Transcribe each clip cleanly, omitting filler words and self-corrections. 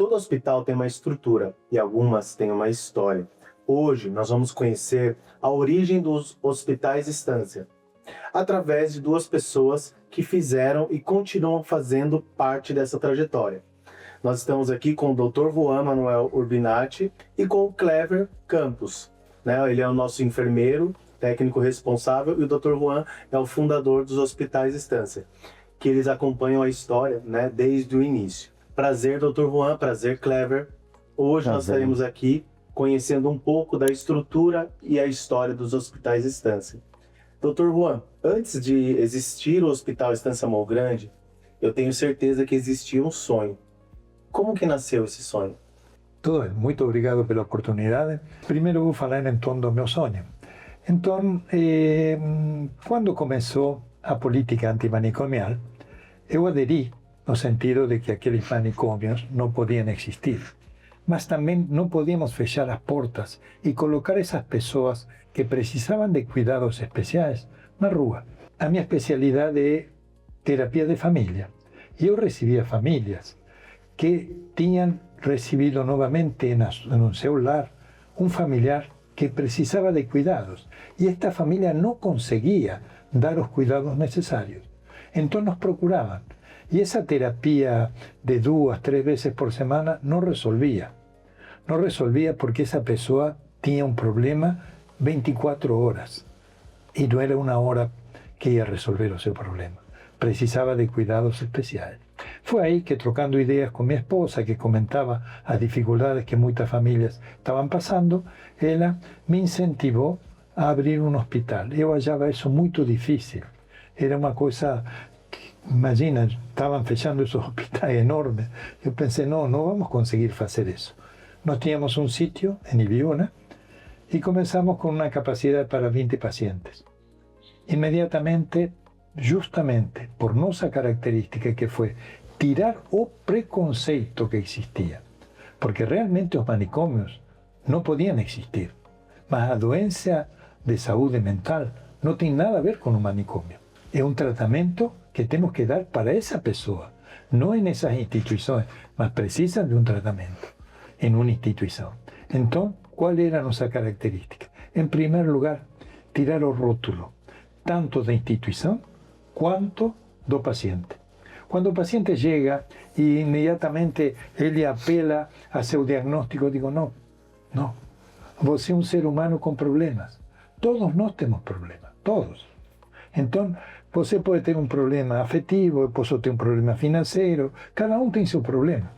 Todo hospital tem uma estrutura e algumas têm uma história. Hoje nós vamos conhecer a origem dos hospitais Estância, através de duas pessoas que fizeram e continuam fazendo parte dessa trajetória. Nós estamos aqui com o Dr. Juan Manuel Urbinati e com o Clever Campos. Ele é o nosso enfermeiro, técnico responsável, e o Dr. Juan é o fundador dos Hospitais Estância, que eles acompanham a história, desde o início. Prazer, Dr. Juan, prazer, Clever. Hoje nós estaremos aqui conhecendo um pouco da estrutura e a história dos Hospitais Estância. Dr. Juan, antes de existir o Hospital Estância Morro Grande, eu tenho certeza que existia um sonho. Como que nasceu esse sonho? Tudo bem, muito obrigado pela oportunidade. Primeiro vou falar em torno do meu sonho. Então, quando começou a política antimanicomial, eu aderi no sentido de que aqueles manicômios não podiam existir. Mas também não podíamos fechar as portas e colocar essas pessoas que precisavam de cuidados especiais na rua. A minha especialidade é terapia de família. E eu recebia famílias que tinham recibido novamente no seu lar um familiar que precisava de cuidados. E esta família não conseguia dar os cuidados necessários. Então nos procuravam. E essa terapia de 2, 3 vezes por semana não resolvia. Não resolvia porque essa pessoa tinha um problema 24 horas. E não era uma hora que ia resolver o seu problema. Precisava de cuidados especiais. Foi aí que, trocando ideias com minha esposa, que comentava as dificuldades que muitas famílias estavam passando, ela me incentivou a abrir um hospital. Eu achava isso muito difícil. Era uma coisa... Imagina, estavam fechando esses hospitais enormes. Eu pensei, não vamos conseguir fazer isso. Nós tínhamos um sítio em Ibiúna e começamos com uma capacidade para 20 pacientes. Imediatamente, justamente por nossa característica, que foi tirar o preconceito que existia. Porque realmente os manicômios não podiam existir. Mas a doença de saúde mental não tem nada a ver com o manicômio. É um tratamento que temos que dar para essa pessoa, não nessas instituições, mas precisa de um tratamento em uma instituição. Então, qual era a nossa característica? Em primeiro lugar, tirar o rótulo, tanto da instituição quanto do paciente. Quando o paciente chega e imediatamente ele apela a seu diagnóstico, eu digo, não, você é um ser humano com problemas. Todos nós temos problemas, todos. Então, você pode ter um problema afetivo, eu posso ter um problema financeiro, cada um tem seu problema.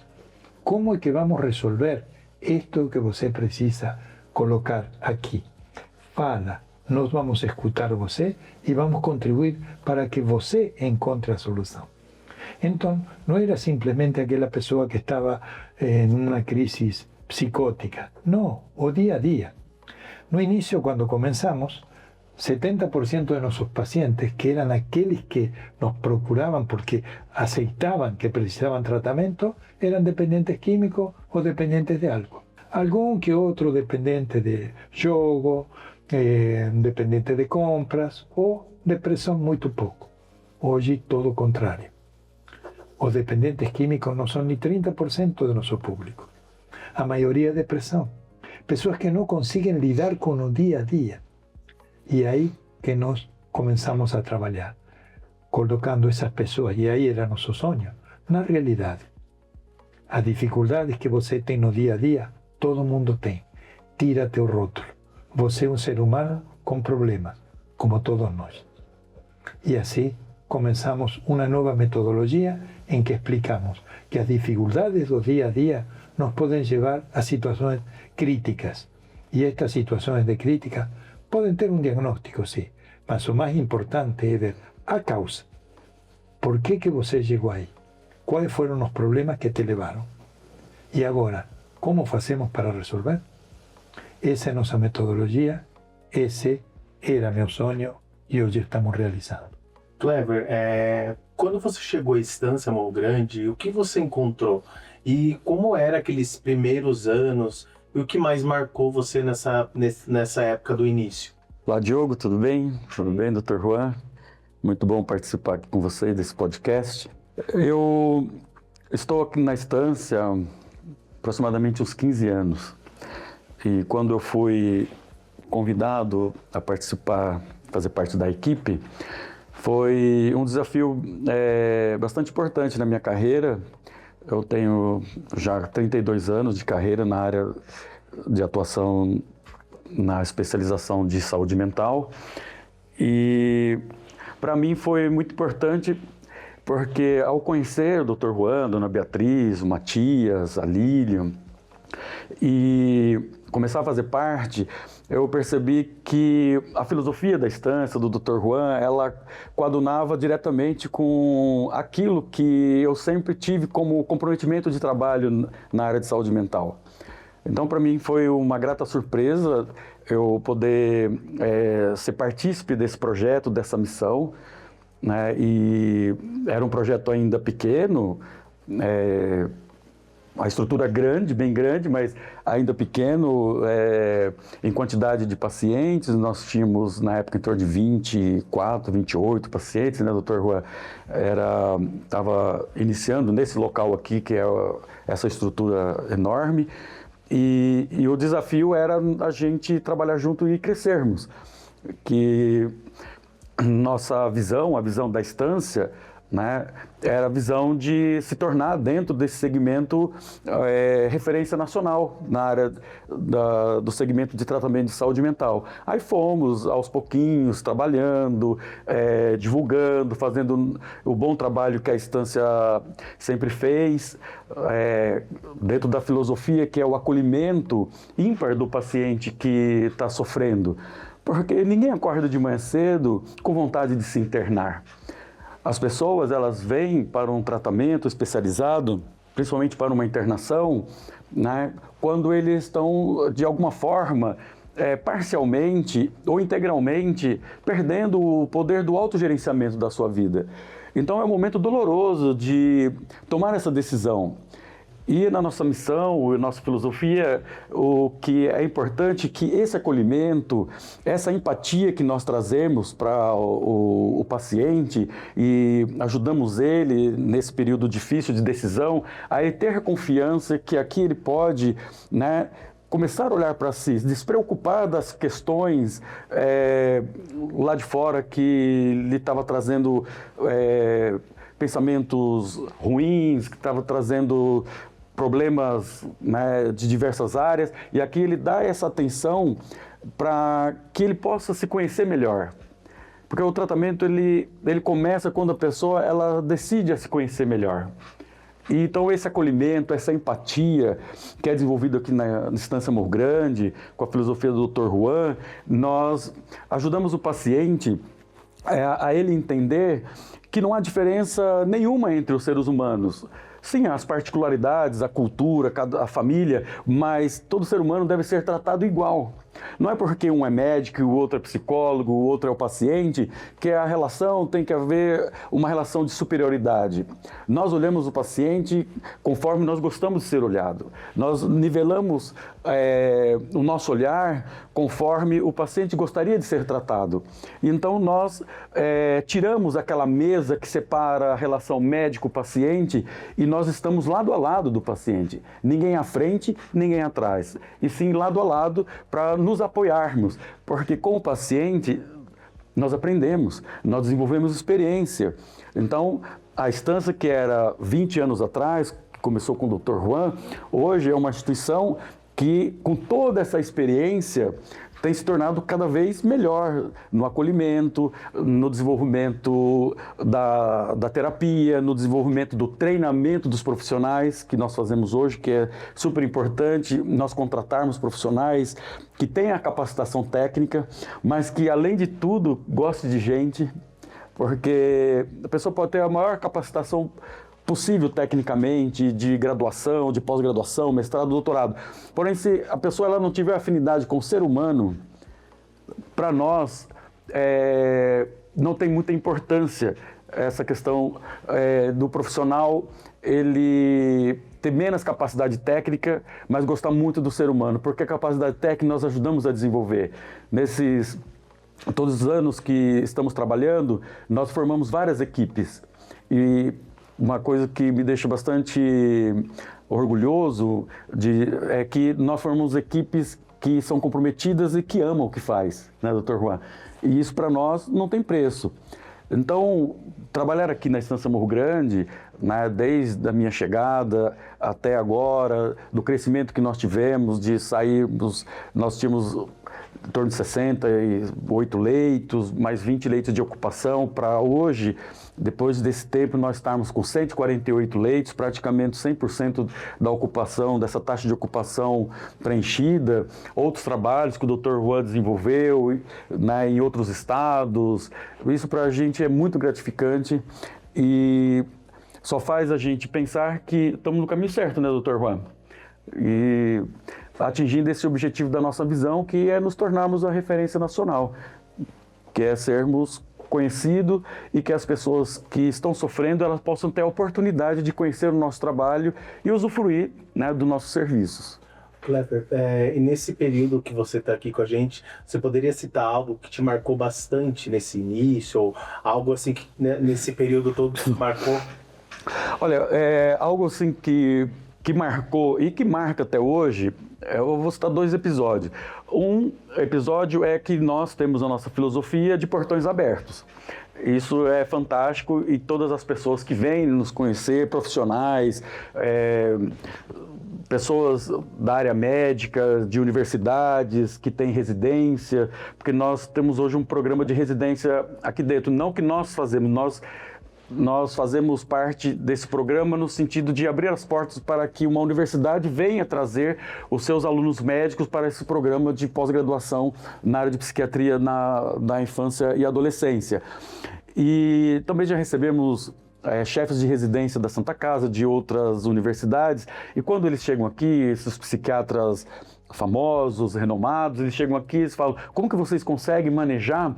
Como é que vamos resolver isto que você precisa colocar aqui? Fala, nós vamos escutar você e vamos contribuir para que você encontre a solução. Então, não era simplesmente aquela pessoa que estava em uma crise psicótica. Não, o dia a dia. No início, quando começamos, 70% de nossos pacientes, que eram aqueles que nos procuravam porque aceitavam que precisavam tratamento, eram dependentes químicos ou dependentes de álcool. Algum que outro dependente de jogo, dependente de compras ou depressão muito pouco. Hoje, todo o contrário. Os dependentes químicos não são nem 30% do nosso público. A maioria é depressão. Pessoas que não conseguem lidar com o dia a dia. E aí que nós começamos a trabalhar, colocando essas pessoas, e aí era nosso sonho, na realidade. As dificuldades que você tem no dia a dia, todo mundo tem. Tira teu rótulo. Você é um ser humano com problemas, como todos nós. E assim começamos uma nova metodologia em que explicamos que as dificuldades do dia a dia nos podem levar a situações críticas. E estas situações de crítica podem ter um diagnóstico, sim, mas o mais importante é ver a causa. Por que você chegou aí? Quais foram os problemas que te levaram? E agora, como fazemos para resolver? Essa é nossa metodologia, esse era meu sonho e hoje estamos realizando. Clever, quando você chegou à Estância Morro Grande, o que você encontrou? E como eram aqueles primeiros anos? E o que mais marcou você nessa época do início? Olá, Diogo, tudo bem? Tudo bem, Dr. Juan? Muito bom participar aqui com vocês desse podcast. Eu estou aqui na Estância aproximadamente uns 15 anos. E quando eu fui convidado a participar, fazer parte da equipe, foi um desafio bastante importante na minha carreira. Eu tenho já 32 anos de carreira na área de atuação na especialização de saúde mental. E para mim foi muito importante porque ao conhecer o Dr. Juan, a Dona Beatriz, o Matias, a Lilian, e começar a fazer parte, eu percebi que a filosofia da estância do Dr. Juan, ela coadunava diretamente com aquilo que eu sempre tive como comprometimento de trabalho na área de saúde mental. Então, para mim, foi uma grata surpresa eu poder ser partícipe desse projeto, dessa missão, né? E era um projeto ainda pequeno, a estrutura grande, bem grande, mas ainda pequeno em quantidade de pacientes. Nós tínhamos, na época, em torno de 24, 28 pacientes, né? O Dr. Juan estava iniciando nesse local aqui, que é essa estrutura enorme, e o desafio era a gente trabalhar junto e crescermos. Que nossa visão, a visão da estância, né, era a visão de se tornar, dentro desse segmento, referência nacional na área do segmento de tratamento de saúde mental. Aí fomos, aos pouquinhos, trabalhando, divulgando, fazendo o bom trabalho que a estância sempre fez, dentro da filosofia que é o acolhimento ímpar do paciente que está sofrendo. Porque ninguém acorda de manhã cedo com vontade de se internar. As pessoas, elas vêm para um tratamento especializado, principalmente para uma internação, né, quando eles estão, de alguma forma, parcialmente ou integralmente, perdendo o poder do autogerenciamento da sua vida. Então é um momento doloroso de tomar essa decisão. E na nossa missão, na nossa filosofia, o que é importante é que esse acolhimento, essa empatia que nós trazemos para o paciente e ajudamos ele nesse período difícil de decisão, a ele ter confiança que aqui ele pode, né, começar a olhar para si, despreocupar das questões lá de fora que lhe estava trazendo pensamentos ruins, que estava trazendo problemas, né, de diversas áreas, e aqui ele dá essa atenção para que ele possa se conhecer melhor. Porque o tratamento ele começa quando a pessoa ela decide a se conhecer melhor. E então esse acolhimento, essa empatia que é desenvolvido aqui na Estância Morro Grande, com a filosofia do Dr. Juan, nós ajudamos o paciente a ele entender que não há diferença nenhuma entre os seres humanos. Sim, as particularidades, a cultura, a família, mas todo ser humano deve ser tratado igual. Não é porque um é médico, o outro é psicólogo, o outro é o paciente, que a relação tem que haver uma relação de superioridade. Nós olhamos o paciente conforme nós gostamos de ser olhado. Nós nivelamos o nosso olhar conforme o paciente gostaria de ser tratado. E então nós tiramos aquela mesa que separa a relação médico-paciente e nós estamos lado a lado do paciente. Ninguém à frente, ninguém atrás. E sim lado a lado para nos apoiarmos, porque com o paciente nós aprendemos, nós desenvolvemos experiência. Então, a estância que era 20 anos atrás, que começou com o Dr. Juan, hoje é uma instituição que, com toda essa experiência, tem se tornado cada vez melhor no acolhimento, no desenvolvimento da terapia, no desenvolvimento do treinamento dos profissionais que nós fazemos hoje, que é super importante nós contratarmos profissionais que tenham a capacitação técnica, mas que, além de tudo, gostem de gente, porque a pessoa pode ter a maior capacitação possível tecnicamente, de graduação, de pós-graduação, mestrado, doutorado. Porém, se a pessoa ela não tiver afinidade com o ser humano, para nós não tem muita importância essa questão do profissional ele ter menos capacidade técnica, mas gostar muito do ser humano, porque a capacidade técnica nós ajudamos a desenvolver. Todos os anos que estamos trabalhando, nós formamos várias equipes e uma coisa que me deixa bastante orgulhoso é que nós formamos equipes que são comprometidas e que amam o que faz, né, Dr. Juan? E isso para nós não tem preço. Então, trabalhar aqui na Estância Morro Grande, né, desde a minha chegada até agora, do crescimento que nós tivemos, de sairmos, nós tínhamos em torno de 68 leitos, mais 20 leitos de ocupação, para hoje, depois desse tempo, nós estarmos com 148 leitos, praticamente 100% da ocupação, dessa taxa de ocupação preenchida. Outros trabalhos que o Dr. Juan desenvolveu, né, em outros estados. Isso para a gente é muito gratificante e só faz a gente pensar que estamos no caminho certo, né, Dr. Juan? E atingindo esse objetivo da nossa visão, que é nos tornarmos a referência nacional, que é sermos conhecidos e que as pessoas que estão sofrendo, elas possam ter a oportunidade de conhecer o nosso trabalho e usufruir, né, dos nossos serviços. Klepper, e nesse período que você está aqui com a gente, você poderia citar algo que te marcou bastante nesse início, ou algo assim que, né, nesse período todo que marcou? Olha, algo assim que marcou e que marca até hoje, eu vou citar 2 episódios. Um episódio é que nós temos a nossa filosofia de portões abertos. Isso é fantástico e todas as pessoas que vêm nos conhecer, profissionais, pessoas da área médica, de universidades, que têm residência, porque nós temos hoje um programa de residência aqui dentro. Não que nós fazemos, nós fazemos parte desse programa no sentido de abrir as portas para que uma universidade venha trazer os seus alunos médicos para esse programa de pós-graduação na área de psiquiatria da infância e adolescência. E também já recebemos chefes de residência da Santa Casa, de outras universidades, e quando eles chegam aqui, esses psiquiatras famosos, renomados, eles chegam aqui e falam: como que vocês conseguem manejar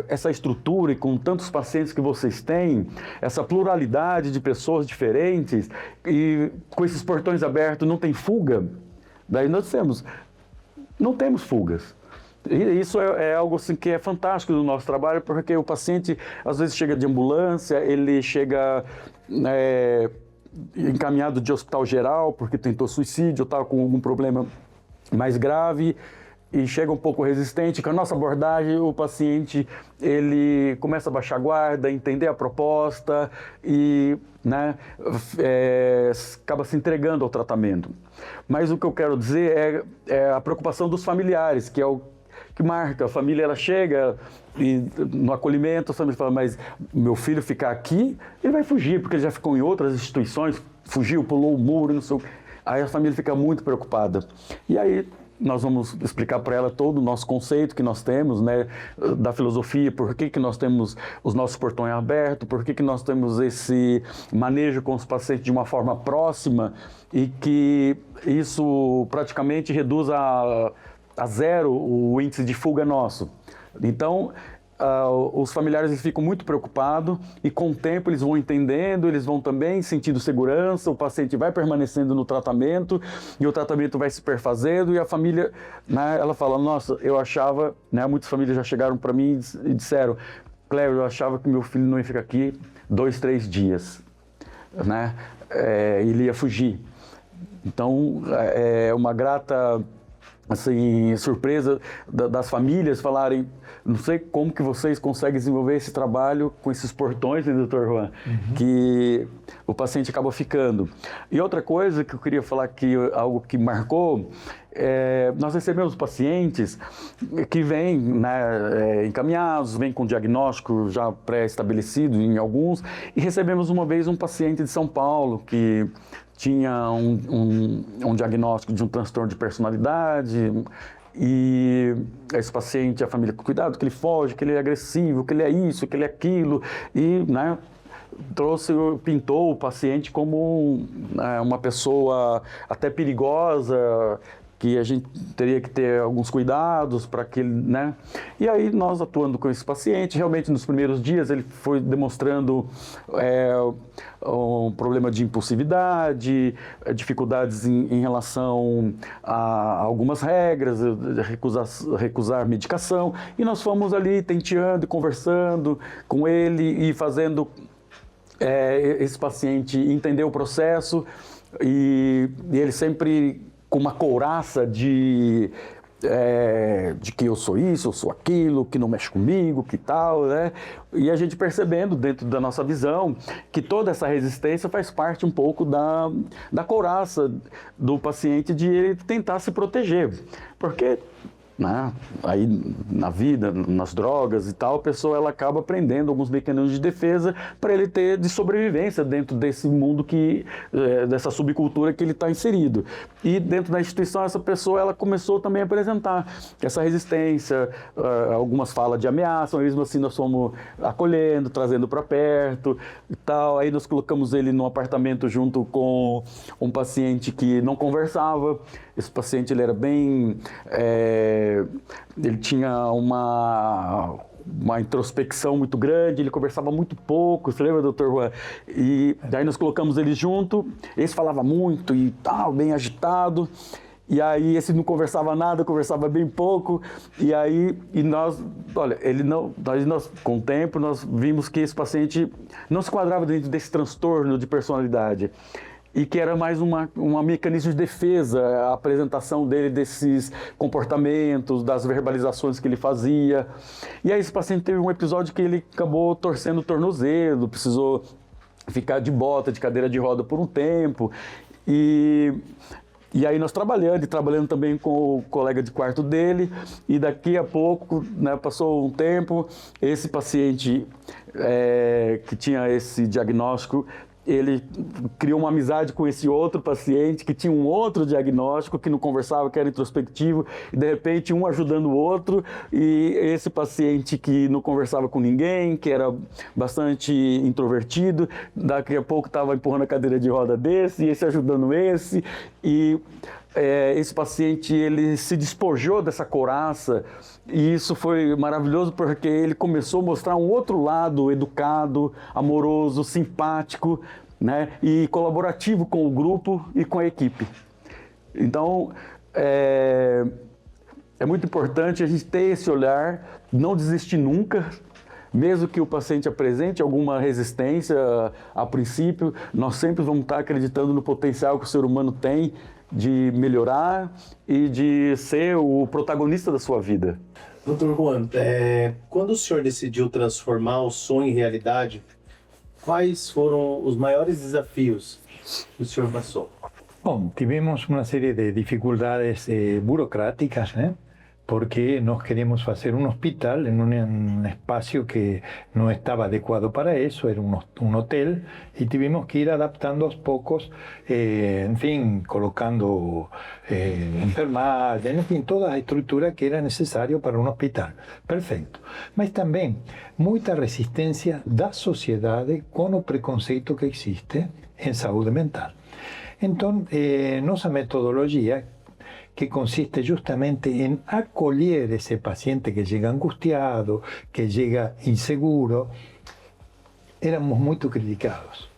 essa estrutura e com tantos pacientes que vocês têm, essa pluralidade de pessoas diferentes e com esses portões abertos, não tem fuga? Daí nós dissemos: não temos fugas. E isso é algo assim que é fantástico do nosso trabalho, porque o paciente às vezes chega de ambulância, ele chega encaminhado de hospital geral porque tentou suicídio, estava com algum problema mais grave e chega um pouco resistente. Com a nossa abordagem, o paciente ele começa a baixar a guarda, entender a proposta e, né, acaba se entregando ao tratamento. Mas o que eu quero dizer é a preocupação dos familiares, que é o que marca. A família, ela chega e no acolhimento, a família fala: mas meu filho ficar aqui, ele vai fugir, porque ele já ficou em outras instituições, fugiu, pulou o muro, não sei o que. Aí a família fica muito preocupada. E aí nós vamos explicar para ela todo o nosso conceito que nós temos, né, da filosofia, por que nós temos os nossos portões abertos, por que nós temos esse manejo com os pacientes de uma forma próxima e que isso praticamente reduz a zero o índice de fuga nosso. Então, os familiares eles ficam muito preocupados e com o tempo eles vão entendendo, eles vão também sentindo segurança, o paciente vai permanecendo no tratamento e o tratamento vai se perfazendo e a família, né, ela fala: nossa, eu achava, né, muitas famílias já chegaram para mim e disseram: Cléber, eu achava que meu filho não ia ficar aqui 2, 3 dias, né, ele ia fugir. Então, é uma grata assim, surpresa das famílias falarem: não sei como que vocês conseguem desenvolver esse trabalho com esses portões, né, Dr. Juan, que o paciente acaba ficando. E outra coisa que eu queria falar, que algo que marcou, nós recebemos pacientes que vêm, né, encaminhados, vêm com diagnóstico já pré-estabelecido em alguns, e recebemos uma vez um paciente de São Paulo que tinha um diagnóstico de um transtorno de personalidade e esse paciente, a família, cuidado que ele foge, que ele é agressivo, que ele é isso, que ele é aquilo, e, né, pintou o paciente como uma pessoa até perigosa, que a gente teria que ter alguns cuidados para que ele, né? E aí nós atuando com esse paciente, realmente nos primeiros dias ele foi demonstrando um problema de impulsividade, dificuldades em relação a algumas regras, recusar medicação, e nós fomos ali tenteando e conversando com ele e fazendo esse paciente entender o processo. e ele sempre com uma couraça de que eu sou isso, eu sou aquilo, que não mexe comigo, que tal, né? E a gente percebendo dentro da nossa visão que toda essa resistência faz parte um pouco da couraça do paciente de ele tentar se proteger. Porque, né, aí na vida, nas drogas e tal, a pessoa ela acaba aprendendo alguns mecanismos de defesa para ele ter de sobrevivência dentro desse mundo dessa subcultura que ele está inserido. E dentro da instituição essa pessoa ela começou também a apresentar essa resistência, algumas falas de ameaça, mesmo assim nós fomos acolhendo, trazendo para perto e tal. Aí nós colocamos ele num apartamento junto com um paciente que não conversava. Esse paciente ele era bem... ele tinha uma introspecção muito grande, ele conversava muito pouco, você lembra, doutor Juan? E daí nós colocamos ele junto, esse falava muito e tal, bem agitado, e aí esse não conversava nada, conversava bem pouco, e nós, olha, nós com o tempo, nós vimos que esse paciente não se enquadrava dentro desse transtorno de personalidade, e que era mais um mecanismo de defesa, a apresentação dele desses comportamentos, das verbalizações que ele fazia. E aí esse paciente teve um episódio que ele acabou torcendo o tornozelo, precisou ficar de bota, de cadeira de roda por um tempo. E aí nós trabalhando também com o colega de quarto dele, e daqui a pouco, né, passou um tempo, esse paciente que tinha esse diagnóstico, ele criou uma amizade com esse outro paciente que tinha um outro diagnóstico, que não conversava, que era introspectivo, e de repente um ajudando o outro, e esse paciente que não conversava com ninguém, que era bastante introvertido, daqui a pouco estava empurrando a cadeira de roda desse, e esse ajudando esse, e esse paciente ele se despojou dessa couraça, e isso foi maravilhoso porque ele começou a mostrar um outro lado educado, amoroso, simpático, né, e colaborativo com o grupo e com a equipe. Então, é muito importante a gente ter esse olhar, não desistir nunca, mesmo que o paciente apresente alguma resistência a princípio, nós sempre vamos estar acreditando no potencial que o ser humano tem de melhorar e de ser o protagonista da sua vida. Dr. Juan, quando o senhor decidiu transformar o sonho em realidade, quais foram os maiores desafios que o senhor passou? Bom, tivemos uma série de dificuldades burocráticas, né? Porque nós queríamos hacer un hospital en un espacio que no estaba adecuado para eso, era un hotel, y tuvimos que ir adaptando aos poucos, en fin, colocando enfermagens, en fin, toda a estrutura que era necesario para un hospital. Perfecto. Mas também muita resistência da sociedade com o preconceito que existe em saúde mental. Então, nossa metodologia, que consiste justamente en acolher ese paciente que llega angustiado, que llega inseguro, éramos muito criticados.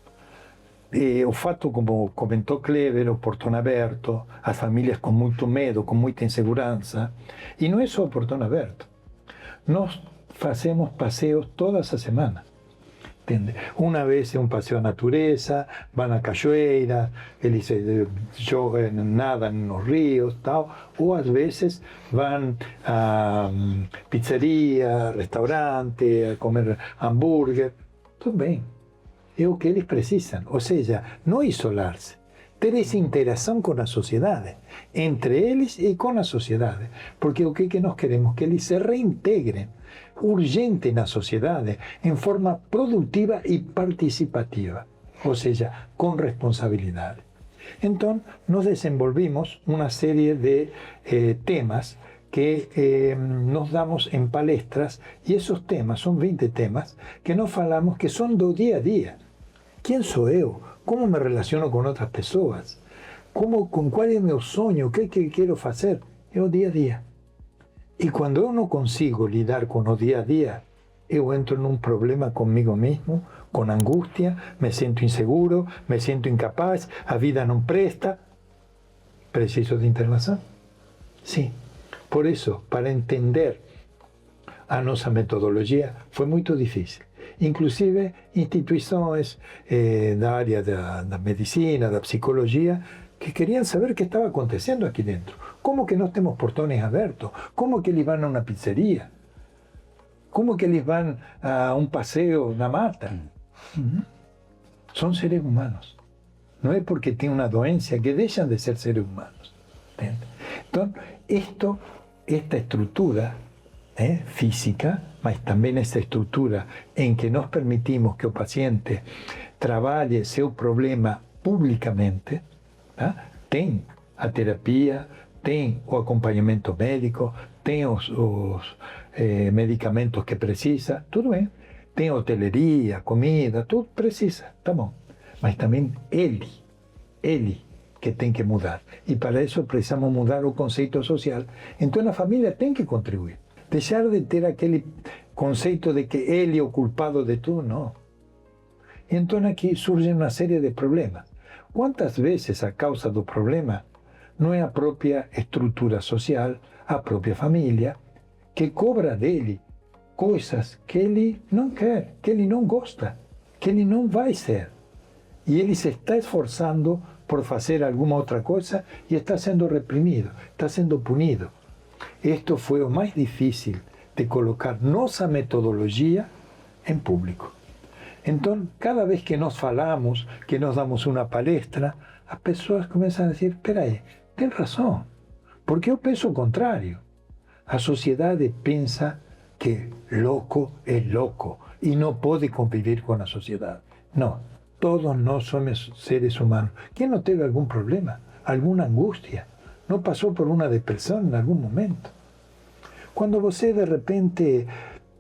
O fato, como comentou Clever, o portão aberto, as famílias com muito medo, com muita insegurança. E não é só o portão aberto. Nós fazemos passeios todas as semanas. Entende? Uma vez é um passeio à natureza, vão à cachoeira, eles jogam, nadam nos rios, tal, ou às vezes vão a pizzeria, restaurante, a comer hambúrguer. Tudo bem, é o que eles precisam, ou seja, não isolar-se, ter essa interação com a sociedade, entre eles e com a sociedade, porque o que nós queremos? Que eles se reintegrem urgente na sociedade, em forma produtiva e participativa, ou seja, com responsabilidade. Então, nós desenvolvimos uma série de temas que nos damos em palestras, e esses temas, são 20 temas, que nós falamos que são do dia a dia. Quem sou eu? Como me relaciono com outras pessoas? Qual é o meu sonho? O que quero fazer? É o dia a dia. E quando eu não consigo lidar com o dia a dia, eu entro num problema comigo mesmo, com angústia, me sinto inseguro, me sinto incapaz, a vida não presta. Preciso de internação? Sim. Por isso, para entender a nossa metodologia, foi muito difícil. inclusive instituições da área da medicina, da psicologia, que queriam saber o que estava acontecendo aqui dentro. Como que nós temos portões abertos? Como que eles vão a uma pizzeria? Como que eles vão a um passeio na mata? São seres humanos. Não é porque têm uma doença que deixam de ser seres humanos. ¿Entende? Então, esta estrutura física, mas também essa estrutura em que nós permitimos que o paciente trabalhe seu problema publicamente, tem a terapia, tem o acompanhamento médico, tem os medicamentos que precisa, tudo bem. Tem hoteleria, comida, tudo precisa, tá bom. Mas também ele que tem que mudar. E para isso precisamos mudar o conceito social. Então a família tem que contribuir. Deixar de ter aquele conceito de que ele é o culpado de tudo, não. Então aqui surge uma série de problemas. Quantas vezes a causa do problema não é a própria estrutura social, a própria família, que cobra dele coisas que ele não quer, que ele não gosta, que ele não vai ser. E ele se está esforçando por fazer alguma outra coisa e está sendo reprimido, está sendo punido. Isto foi o mais difícil de colocar nossa metodologia em público. Então, cada vez que nós falamos, que nós damos uma palestra, as pessoas começam a dizer, espera aí, tem razão, porque eu penso o contrário. A sociedade pensa que louco é louco e não pode conviver com a sociedade. Não, todos nós somos seres humanos. Quem não teve algum problema, alguma angústia, não passou por uma depressão em algum momento? Quando você de repente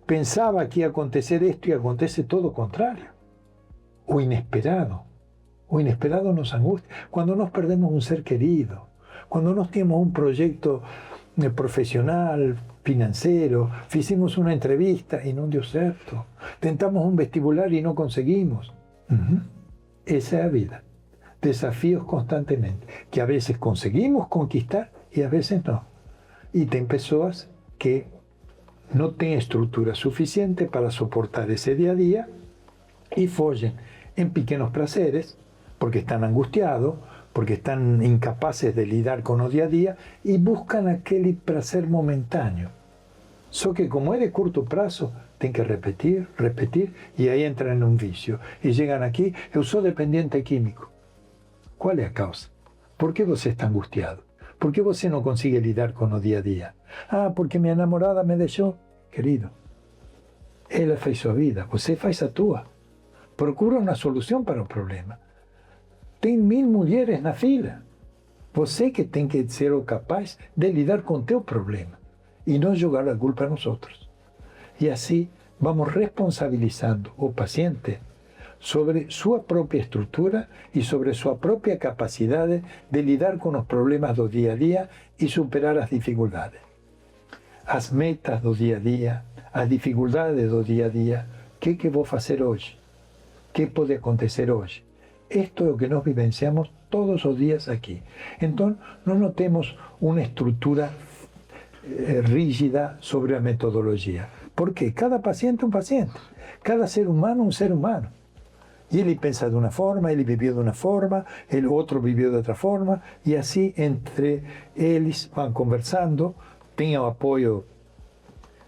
pensava que ia acontecer isto e acontece todo o contrário. O inesperado nos angustia. Quando nós perdemos um ser querido, quando nós temos um projeto profissional, financeiro, fizemos uma entrevista e não deu certo, tentamos um vestibular e não conseguimos. Essa é a vida. Desafios constantemente, que a vezes conseguimos conquistar e a vezes não. E tem pessoas que não têm estrutura suficiente para suportar esse dia a dia e fogem em pequenos prazeres, porque estão angustiados, porque estão incapazes de lidar com o dia a dia e buscam aquele prazer momentâneo. Só que como é de curto prazo, tem que repetir, e aí entram em um vício. E chegam aqui, eu sou dependente químico. Qual é a causa? Por que você está angustiado? Por que você não consegue lidar com o dia a dia? Ah, porque minha namorada me deixou. Querido, ela fez sua vida, você faz a tua. Procura uma solução para o problema. Tem 1000 mulheres na fila. Você que tem que ser o capaz de lidar com o teu problema e não jogar a culpa nos outros. E assim vamos responsabilizando o paciente sobre sua própria estrutura e sobre sua própria capacidade de lidar com os problemas do dia a dia e superar as dificuldades. As metas do dia a dia, as dificuldades do dia a dia, o que vou fazer hoje? O que pode acontecer hoje? Isto é o que nós vivenciamos todos os dias aqui. Então, nós não temos uma estrutura rígida sobre a metodologia. Porque cada paciente é um paciente, cada ser humano é um ser humano. E ele pensa de uma forma, ele viveu de uma forma, o outro viveu de outra forma, e assim entre eles vão conversando, tem o apoio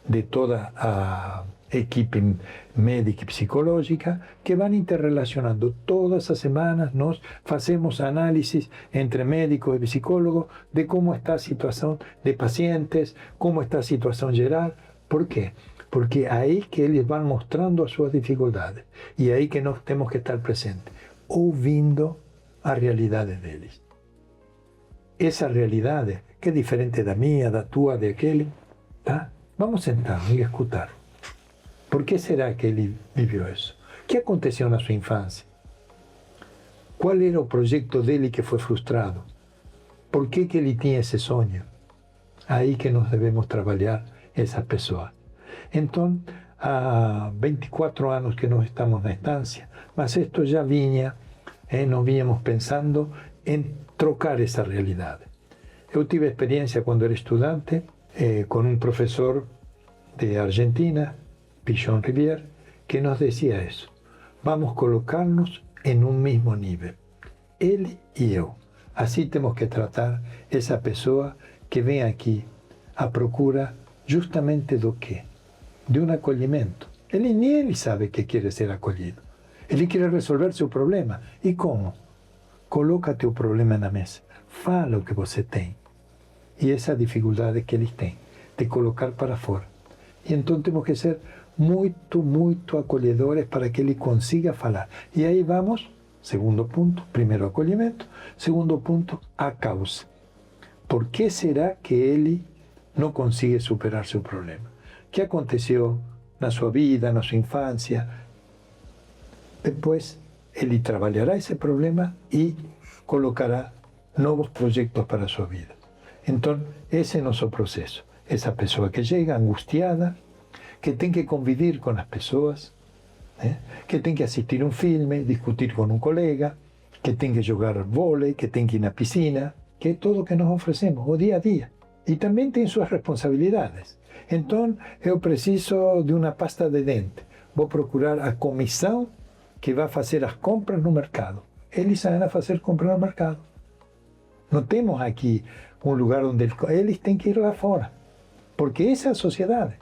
de toda a equipe médica e psicológica que vão interrelacionando. Todas as semanas nós fazemos análises entre médicos e psicólogos de como está a situação de pacientes, como está a situação geral. Por quê? Porque é aí que eles vão mostrando as suas dificuldades. E é aí que nós temos que estar presentes, ouvindo a realidade deles. Essa realidade, que é diferente da minha, da tua, daquele, tá? Vamos sentar e escutar. Por que será que ele viveu isso? O que aconteceu na sua infância? Qual era o projeto dele que foi frustrado? Por que ele tinha esse sonho? Aí que nós devemos trabalhar essa pessoa. Então, há 24 anos que nós estamos na estância, mas isto já vinha, nós vínhamos pensando em trocar essa realidade. Eu tive experiência quando era estudante com um professor de Argentina, Pichon Rivière, que nos decía eso. Vamos a colocarnos en un mismo nivel, él y yo. Así tenemos que tratar esa pessoa que vem aqui à procura justamente do quê? De um acolhimento. Nem ele sabe que quer ser acolhido. Ele quer resolver seu problema. E como? Coloca teu problema na mesa. Fala o que você tem. E essa dificuldade que eles têm, de colocar para fora. E então temos que ser muito acolhedores para que ele consiga falar. E aí vamos, segundo ponto, primeiro acolhimento, segundo ponto, a causa. Por que será que ele não consegue superar seu problema? O que aconteceu na sua vida, na sua infância? Depois, ele trabalhará esse problema e colocará novos projetos para a sua vida. Então, esse é o nosso processo. Essa pessoa que chega angustiada, que tem que conviver com as pessoas, que tem que assistir um filme, discutir com um colega, que tem que jogar vôlei, que tem que ir na piscina, que é tudo o que nós oferecemos, o dia a dia. E também tem suas responsabilidades. Então, eu preciso de uma pasta de dente. Vou procurar a comissão que vai fazer as compras no mercado. Eles sabem fazer compras no mercado. Não temos aqui um lugar onde eles têm que ir lá fora. Porque essa é a sociedade.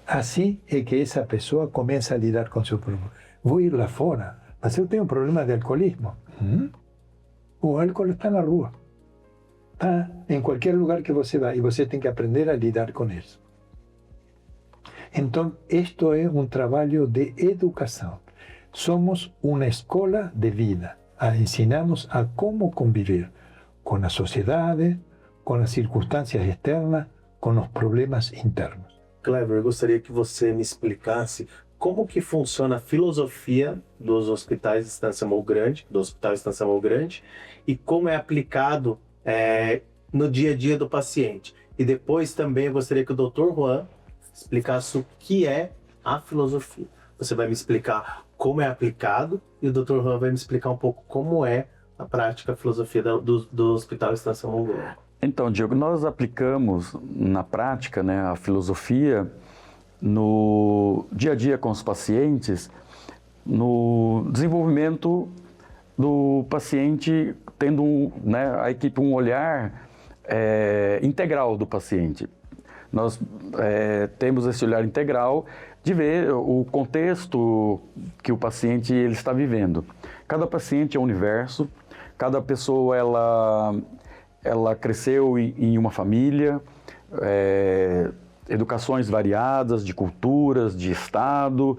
Assim é que essa pessoa começa a lidar com seu problema. Vou ir lá fora, mas eu tenho um problema de alcoolismo. O álcool está na rua. Está em qualquer lugar que você vai e você tem que aprender a lidar com isso. Então, isto é um trabalho de educação. Somos uma escola de vida. Ensinamos a como conviver com a sociedade, com as circunstâncias externas, com os problemas internos. Clever, eu gostaria que você me explicasse como que funciona a filosofia dos hospitais de Estância Morro Grande, do Hospital Estância Morro Grande, e como é aplicado no dia a dia do paciente. E depois também eu gostaria que o Dr. Juan explicasse o que é a filosofia. Você vai me explicar como é aplicado e o Dr. Juan vai me explicar um pouco como é a prática, a filosofia do Hospital Estância Morro Grande. Então, Diego, nós aplicamos na prática, né, a filosofia no dia a dia com os pacientes, no desenvolvimento do paciente, tendo a equipe um olhar integral do paciente. Nós temos esse olhar integral de ver o contexto que o paciente ele está vivendo. Cada paciente é um universo, cada pessoa ela cresceu em uma família, educações variadas, de culturas, de estado,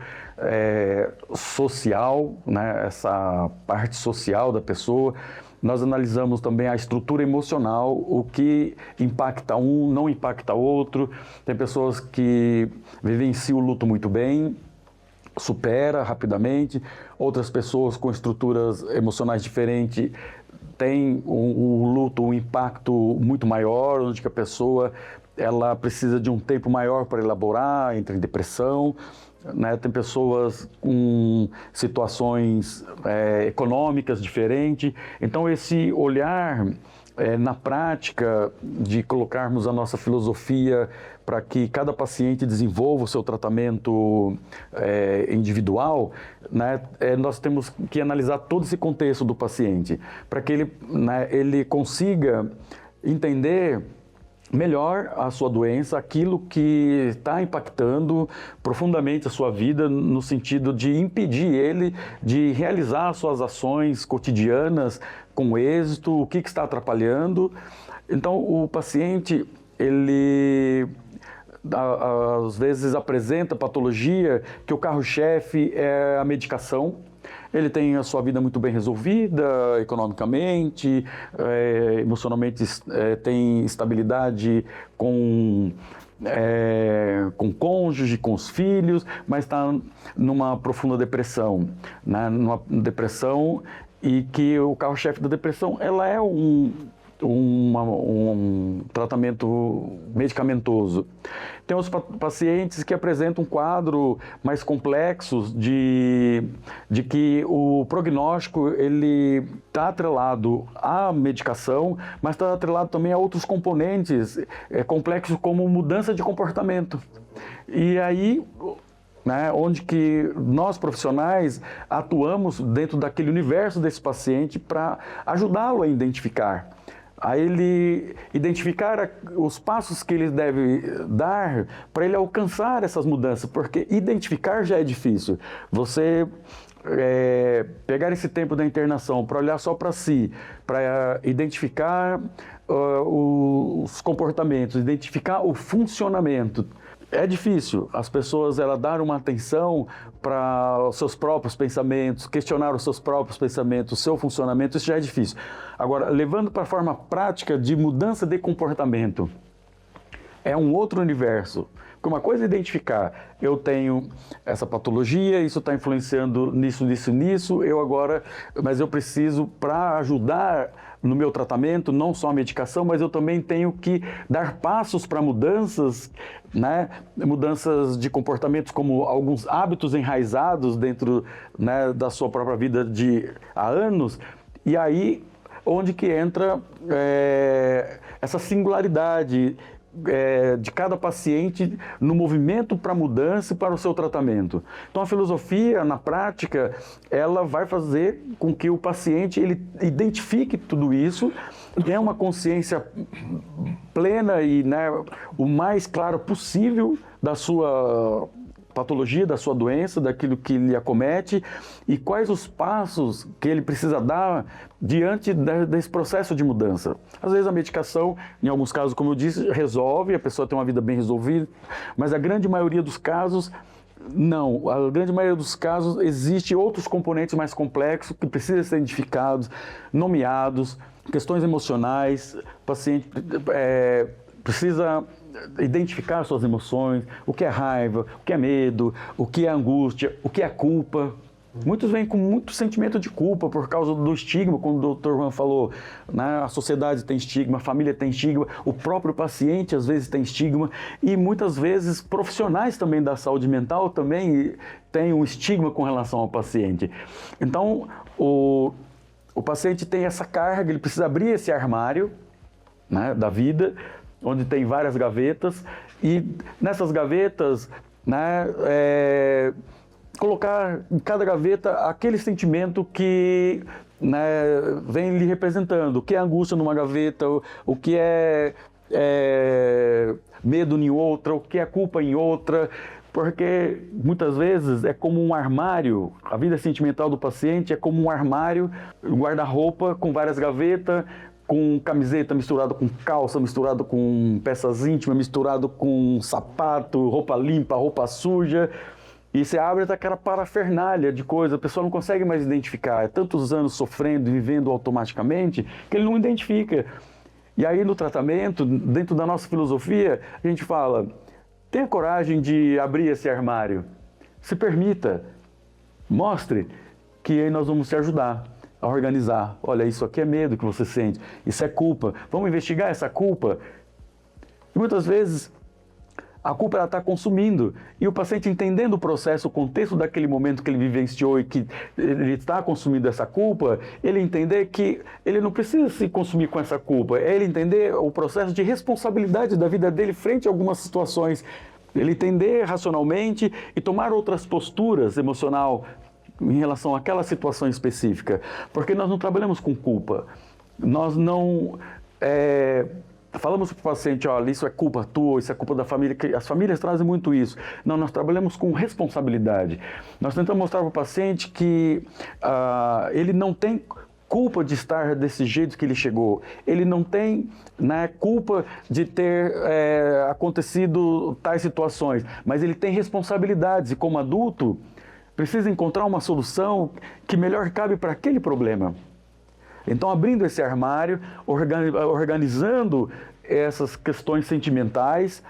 social, né, essa parte social da pessoa. Nós analisamos também a estrutura emocional, o que impacta um, não impacta outro. Tem pessoas que vivenciam o luto muito bem, supera rapidamente. Outras pessoas com estruturas emocionais diferentes têm o luto, um impacto muito maior, onde que a pessoa ela precisa de um tempo maior para elaborar, entra em depressão. Né? Tem pessoas com situações econômicas diferentes. Então, esse olhar na prática de colocarmos a nossa filosofia para que cada paciente desenvolva o seu tratamento individual, né? Nós temos que analisar todo esse contexto do paciente para que ele consiga entender melhor a sua doença, aquilo que está impactando profundamente a sua vida, no sentido de impedir ele de realizar suas ações cotidianas com êxito, o que está atrapalhando. Então, o paciente, ele às vezes apresenta patologia que o carro-chefe é a medicação. Ele tem a sua vida muito bem resolvida, economicamente, emocionalmente tem estabilidade com cônjuge, com os filhos, mas está numa profunda depressão, né? Numa depressão, e que o carro-chefe da depressão ela é um tratamento medicamentoso. Tem os pacientes que apresentam um quadro mais complexo de que o prognóstico ele está atrelado à medicação, mas está atrelado também a outros componentes complexos como mudança de comportamento. E aí, né, onde que nós profissionais atuamos dentro daquele universo desse paciente para ajudá-lo a identificar. A ele identificar os passos que ele deve dar para ele alcançar essas mudanças, porque identificar já é difícil. Você pegar esse tempo da internação para olhar só para si, para identificar os comportamentos, identificar o funcionamento. É difícil. As pessoas dar uma atenção para os seus próprios pensamentos, questionar os seus próprios pensamentos, o seu funcionamento, isso já é difícil. Agora, levando para a forma prática de mudança de comportamento, é um outro universo. Porque uma coisa é identificar, eu tenho essa patologia, isso está influenciando nisso, mas eu preciso, para ajudar no meu tratamento, não só a medicação, mas eu também tenho que dar passos para mudanças, né? Mudanças de comportamentos, como alguns hábitos enraizados dentro, né, da sua própria vida há anos, e aí onde que entra essa singularidade de cada paciente no movimento para a mudança e para o seu tratamento. Então a filosofia, na prática, ela vai fazer com que o paciente ele identifique tudo isso, tenha uma consciência plena e, né, o mais claro possível da sua patologia, da sua doença, daquilo que lhe acomete e quais os passos que ele precisa dar diante desse processo de mudança. Às vezes a medicação, em alguns casos, como eu disse, resolve, a pessoa tem uma vida bem resolvida, mas a grande maioria dos casos, não. A grande maioria dos casos existe outros componentes mais complexos que precisam ser identificados, nomeados, questões emocionais, o paciente precisa identificar suas emoções, o que é raiva, o que é medo, o que é angústia, o que é culpa. Muitos vêm com muito sentimento de culpa por causa do estigma, como o Dr. Juan falou, né? A sociedade tem estigma, a família tem estigma, o próprio paciente às vezes tem estigma e muitas vezes profissionais também da saúde mental também têm um estigma com relação ao paciente. Então, o paciente tem essa carga, ele precisa abrir esse armário, né, da vida, onde tem várias gavetas, e nessas gavetas, né, colocar em cada gaveta aquele sentimento que, né, vem lhe representando. O que é angústia numa gaveta, o que é medo em outra, o que é culpa em outra, porque muitas vezes é como um armário, a vida sentimental do paciente é como um armário, um guarda-roupa com várias gavetas, com camiseta misturado com calça, misturado com peças íntimas, misturado com sapato, roupa limpa, roupa suja. E você abre aquela parafernália de coisa, a pessoa não consegue mais identificar. É tantos anos sofrendo e vivendo automaticamente que ele não identifica. E aí no tratamento, dentro da nossa filosofia, a gente fala, tenha coragem de abrir esse armário. Se permita, mostre que aí nós vamos te ajudar a organizar. Olha, isso aqui é medo que você sente, isso é culpa. Vamos investigar essa culpa? E muitas vezes a culpa está consumindo e o paciente entendendo o processo, o contexto daquele momento que ele vivenciou e que ele está consumindo essa culpa, ele entender que ele não precisa se consumir com essa culpa, é ele entender o processo de responsabilidade da vida dele frente a algumas situações, ele entender racionalmente e tomar outras posturas emocional em relação àquela situação específica, porque nós não trabalhamos com culpa, nós não falamos para o paciente, olha, isso é culpa tua, isso é culpa da família, que as famílias trazem muito isso. Não, nós trabalhamos com responsabilidade, nós tentamos mostrar para o paciente que ele não tem culpa de estar desse jeito que ele chegou, ele não tem, né, culpa de ter acontecido tais situações, mas ele tem responsabilidades e como adulto precisa encontrar uma solução que melhor cabe para aquele problema. Então, abrindo esse armário, organizando essas questões sentimentais,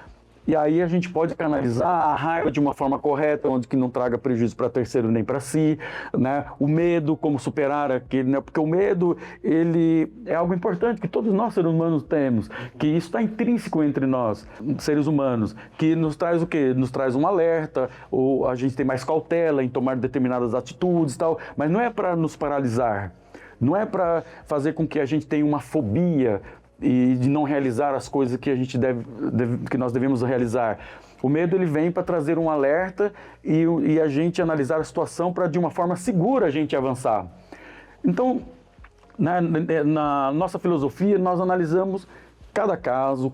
e aí a gente pode canalizar a raiva de uma forma correta, onde que não traga prejuízo para terceiro nem para si, né? O medo, como superar aquele, né? Porque o medo, ele é algo importante que todos nós seres humanos temos, que isso está intrínseco entre nós, seres humanos, que nos traz o quê? Nos traz um alerta, ou a gente tem mais cautela em tomar determinadas atitudes e tal, mas não é para nos paralisar, não é para fazer com que a gente tenha uma fobia e de não realizar as coisas que a gente que nós devemos realizar. O medo ele vem para trazer um alerta e a gente analisar a situação para de uma forma segura a gente avançar. Então, na nossa filosofia, nós analisamos cada caso,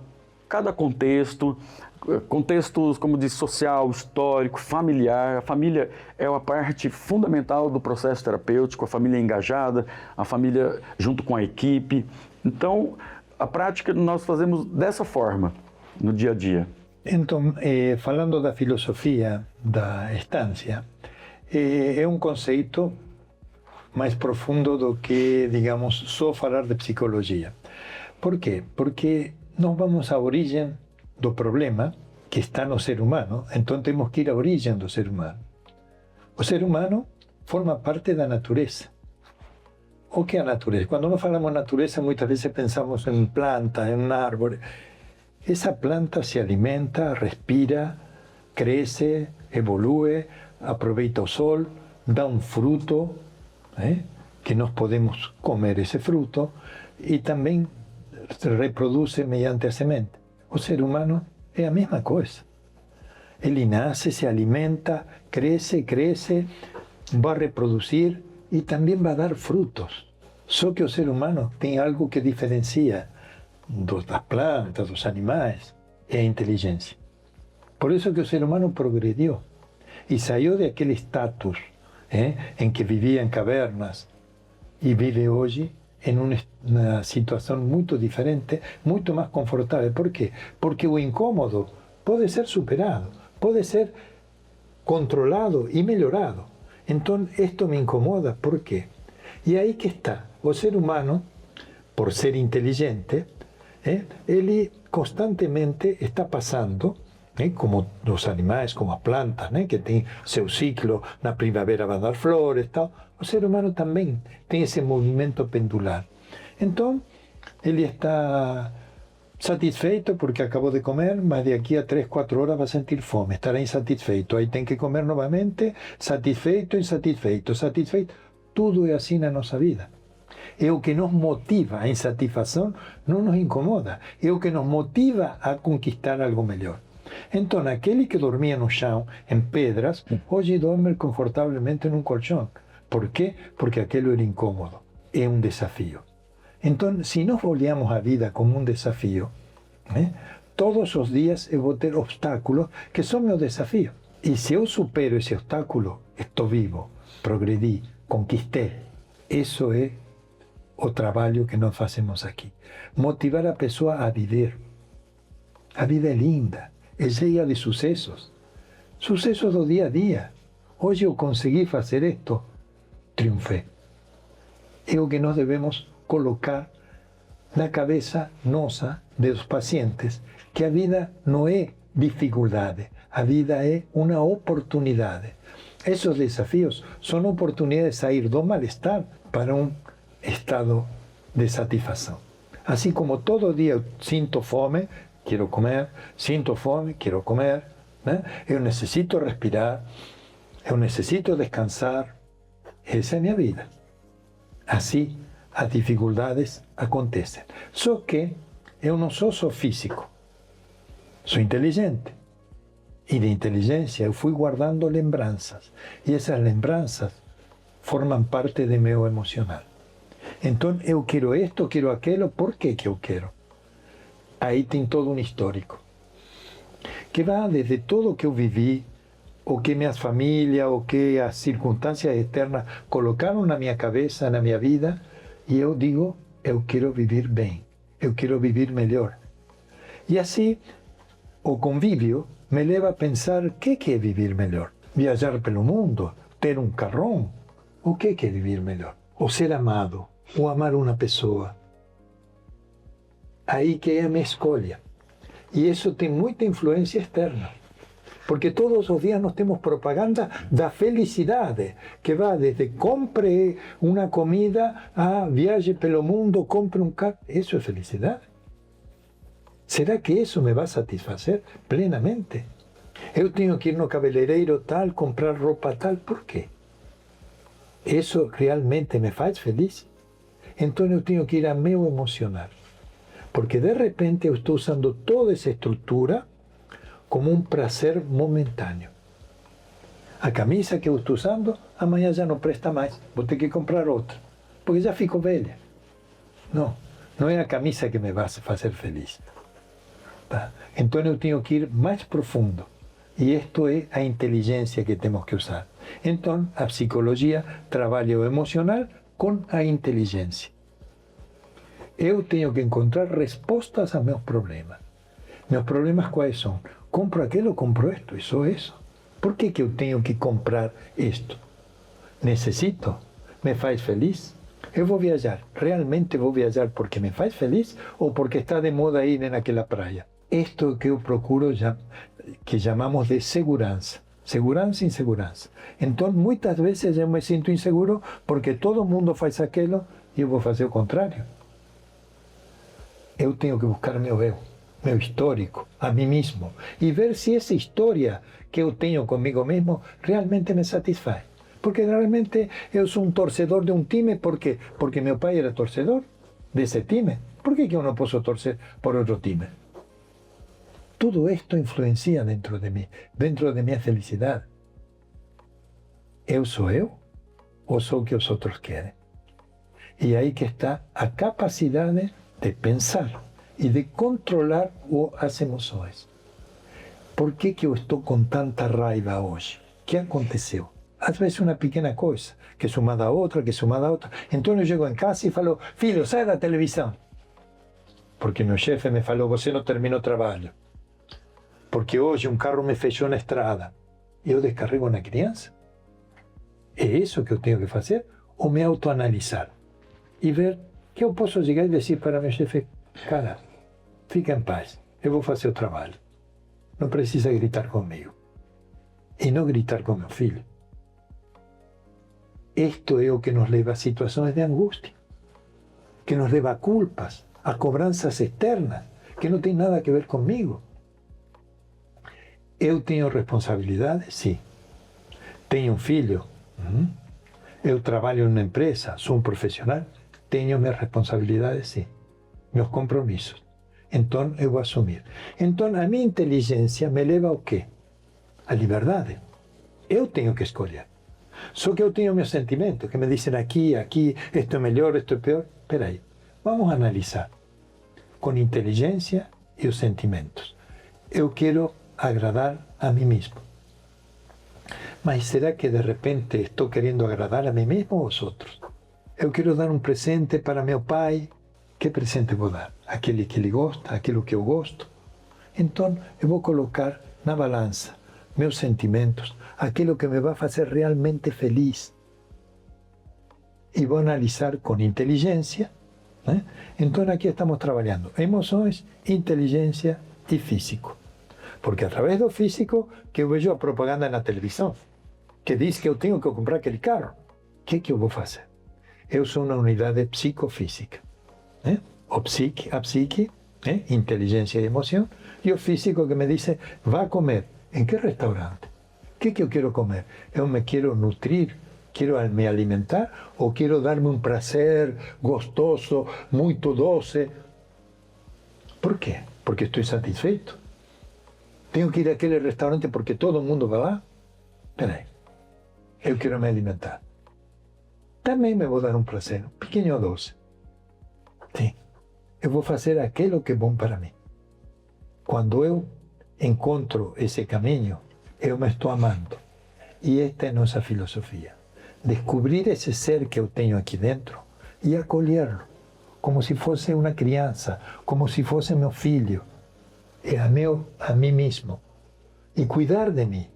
cada contextos, como diz, social, histórico, familiar. A família é uma parte fundamental do processo terapêutico, a família engajada, a família junto com a equipe. Então, a prática nós fazemos dessa forma, no dia a dia. Então, falando da filosofia da estância, é um conceito mais profundo do que, digamos, só falar de psicologia. Por quê? Porque nós vamos à origem do problema que está no ser humano, então temos que ir à origem do ser humano. O ser humano forma parte da natureza. O que é a natureza? Quando nós falamos natureza, muitas vezes pensamos em planta, em árvore. Essa planta se alimenta, respira, cresce, evolui, aproveita o sol, dá um fruto, que nós podemos comer esse fruto, e também se reproduz mediante a semente. O ser humano é a mesma coisa. Ele nasce, se alimenta, cresce, vai reproduzir e também vai dar frutos. Só que o ser humano tem algo que diferencia das plantas, dos animais, é a inteligência. Por isso que o ser humano progrediu e saiu daquele status em que vivia em cavernas e vive hoje em uma situação muito diferente, muito mais confortável. Por quê? Porque o incômodo pode ser superado, pode ser controlado e melhorado. Então, isto me incomoda. Por quê? E aí que está. O ser humano, por ser inteligente, ele constantemente está passando, como os animais, como as plantas, que tem seu ciclo, na primavera vai dar flores, tal. O ser humano também tem esse movimento pendular. Então, ele está satisfeito porque acabou de comer, mas daqui a 3, 4 horas vai sentir fome, estará insatisfeito. Aí tem que comer novamente, satisfeito, insatisfeito, satisfeito. Tudo é assim na nossa vida. É o que nos motiva, a insatisfação não nos incomoda, é o que nos motiva a conquistar algo melhor. Então, aquele que dormia no chão, em pedras, hoje dorme confortavelmente num colchão. Por quê? Porque aquilo era incômodo. É um desafio. Então, se nós olhamos a vida como um desafio, todos os dias eu vou ter obstáculos que são meu desafio. E se eu supero esse obstáculo, estou vivo, progredi, conquistei. Isso é o trabalho que nós fazemos aqui. Motivar a pessoa a viver. A vida é linda, é cheia de sucessos. Sucessos do dia a dia. Hoje eu consegui fazer isto, triunfei. É o que nós devemos colocar na cabeça nossa, dos pacientes, que a vida não é dificuldade, a vida é uma oportunidade. Esses desafios são oportunidades de sair do mal-estar para um estado de satisfação. Assim como todo dia eu sinto fome, quero comer, sinto fome, quero comer, eu necessito respirar, eu necessito descansar. Essa é a minha vida. Assim, as dificuldades acontecem. Só que eu não sou só físico, sou inteligente. E de inteligência eu fui guardando lembranças. E essas lembranças formam parte de meu emocional. Então eu quero isto, quero aquilo, por que eu quero? Aí tem todo um histórico. Que vai desde tudo o que eu vivi, o que minha família, o que as circunstâncias externas colocaram na minha cabeça, na minha vida, e eu digo, eu quero viver bem, eu quero viver melhor. E assim, o convívio me leva a pensar, o que é viver melhor? Viajar pelo mundo? Ter um carrão? O que é viver melhor? Ou ser amado, ou amar uma pessoa. Aí que é a minha escolha. E isso tem muita influência externa. Porque todos os dias nós temos propaganda da felicidade, que vai desde compre uma comida a viaje pelo mundo, compre um carro. Isso é felicidade? Será que isso me vai satisfazer plenamente? Eu tenho que ir no cabeleireiro tal, comprar roupa tal, por quê? Isso realmente me faz feliz? Então eu tenho que ir a meu emocional. Porque de repente eu estou usando toda essa estrutura como um prazer momentâneo. A camisa que eu estou usando, amanhã já não presta mais. Vou ter que comprar outra, porque já ficou velha. Não, não é a camisa que me vai fazer feliz. Tá? Então eu tenho que ir mais profundo. E isto é a inteligência que temos que usar. Então a psicologia trabalha o emocional com a inteligência. Eu tenho que encontrar respostas aos meus problemas. Meus problemas quais são? Compro aquilo, compro isto, e só isso. Por que eu tenho que comprar isto? Necessito? Me faz feliz? Eu vou viajar. Realmente vou viajar porque me faz feliz ou porque está de moda ir naquela praia? Isto é o que eu procuro, que chamamos de segurança. Segurança e insegurança. Então, muitas vezes eu me sinto inseguro porque todo mundo faz aquilo e eu vou fazer o contrário. Eu tenho que buscar meu eu, meu histórico, a mim mesmo, e ver se essa história que eu tenho comigo mesmo realmente me satisfaz. Porque realmente eu sou um torcedor de um time, ¿por quê? Porque meu pai era torcedor desse time. Por que eu não posso torcer por outro time? Tudo isto influencia dentro de mim, dentro de minha felicidade. Eu ou sou o que os outros querem? E aí que está a capacidade de pensar e de controlar as emoções. Por que eu estou com tanta raiva hoje? O que aconteceu? Às vezes uma pequena coisa, que somada a outra, que somada a outra. Então eu chego em casa e falo, filho, sai da televisão. Porque meu chefe me falou, você não terminou o trabalho. Porque hoje um carro me fechou na estrada. Eu descarrego na criança? É isso que eu tenho que fazer? Ou me autoanalisar? E ver que eu posso chegar e dizer para meu chefe, cara, fica em paz, eu vou fazer o trabalho. Não precisa gritar comigo. E não gritar com meu filho. Isto é o que nos leva a situações de angústia, que nos leva a culpas, a cobranças externas, que não tem nada a ver comigo. Eu tenho responsabilidade? Sim. Tenho um filho? Eu trabalho em uma empresa? Sou um profissional? Tenho minhas responsabilidades? Sim. Meus compromissos. Então eu vou assumir. Então a minha inteligência me leva ao quê? A liberdade. Eu tenho que escolher. Só que eu tenho meus sentimentos, que me dizem aqui, isto é melhor, isto é pior. Espera aí, vamos analisar com inteligência e os sentimentos. Eu quero agradar a mim mesmo. Mas será que de repente estou querendo agradar a mim mesmo ou aos outros? Eu quero dar um presente para meu pai. Que presente vou dar? Aquele que ele gosta, aquilo que eu gosto? Então eu vou colocar na balança meus sentimentos, aquilo que me vai fazer realmente feliz. E vou analisar com inteligência. Né? Então aqui estamos trabalhando emoções, inteligência e físico. Porque através do físico que eu vejo a propaganda na televisão, que diz que eu tenho que comprar aquele carro. O que eu vou fazer? Eu sou uma unidade psicofísica. Né? A psique, né? Inteligência e emoção, e o físico que me diz, vá comer. Em que restaurante? O que eu quero comer? Eu me quero nutrir, quero me alimentar ou quero dar-me um prazer gostoso, muito doce? Por quê? Porque estou insatisfeito? Tenho que ir àquele restaurante porque todo mundo vai lá? Espera aí. Eu quero me alimentar. Também me vou dar um prazer, um pequeno doce. Sim. Eu vou fazer aquilo que é bom para mim. Quando eu encontro esse caminho, eu me estou amando. E esta é nossa filosofia. Descobrir esse ser que eu tenho aqui dentro e acolhê-lo, como se fosse uma criança, como se fosse meu filho. É a mim mesmo. E cuidar de mim.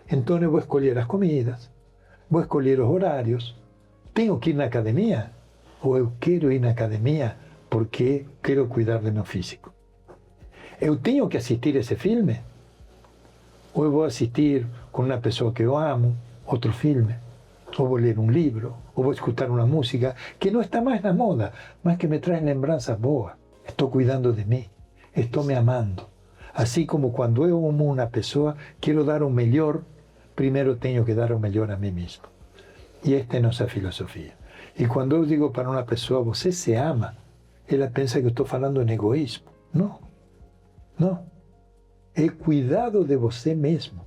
Então eu vou escolher as comidas, vou escolher os horários. Tenho que ir na academia? Ou eu quero ir na academia porque quero cuidar do meu físico? Eu tenho que assistir esse filme? Ou eu vou assistir com uma pessoa que eu amo, outro filme? Ou vou ler um livro? Ou vou escutar uma música que não está mais na moda, mas que me traz lembranças boas? Estou cuidando de mim. Estou me amando. Assim como quando eu amo uma pessoa, quero dar o melhor, primeiro tenho que dar o melhor a mim mesmo. E esta é nossa filosofia. E quando eu digo para uma pessoa, você se ama, ela pensa que eu estou falando em egoísmo. Não, não. É cuidado de você mesmo.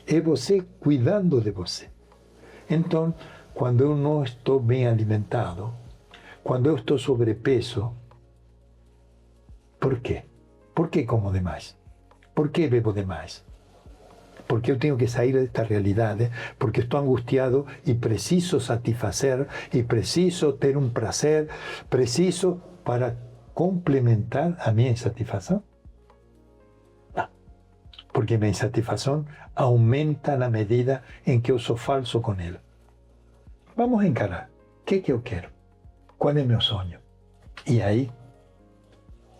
É você cuidando de você. Então, quando eu não estou bem alimentado, quando eu estou sobrepeso, por quê? Por que como demais? Por que bebo demais? Porque eu tenho que sair desta realidade, porque estou angustiado e preciso satisfazer, e preciso ter um prazer, preciso para complementar a minha insatisfação? Não. Porque minha insatisfação aumenta na medida em que eu sou falso com ela. Vamos encarar. O que eu quero? Qual é meu sonho? E aí,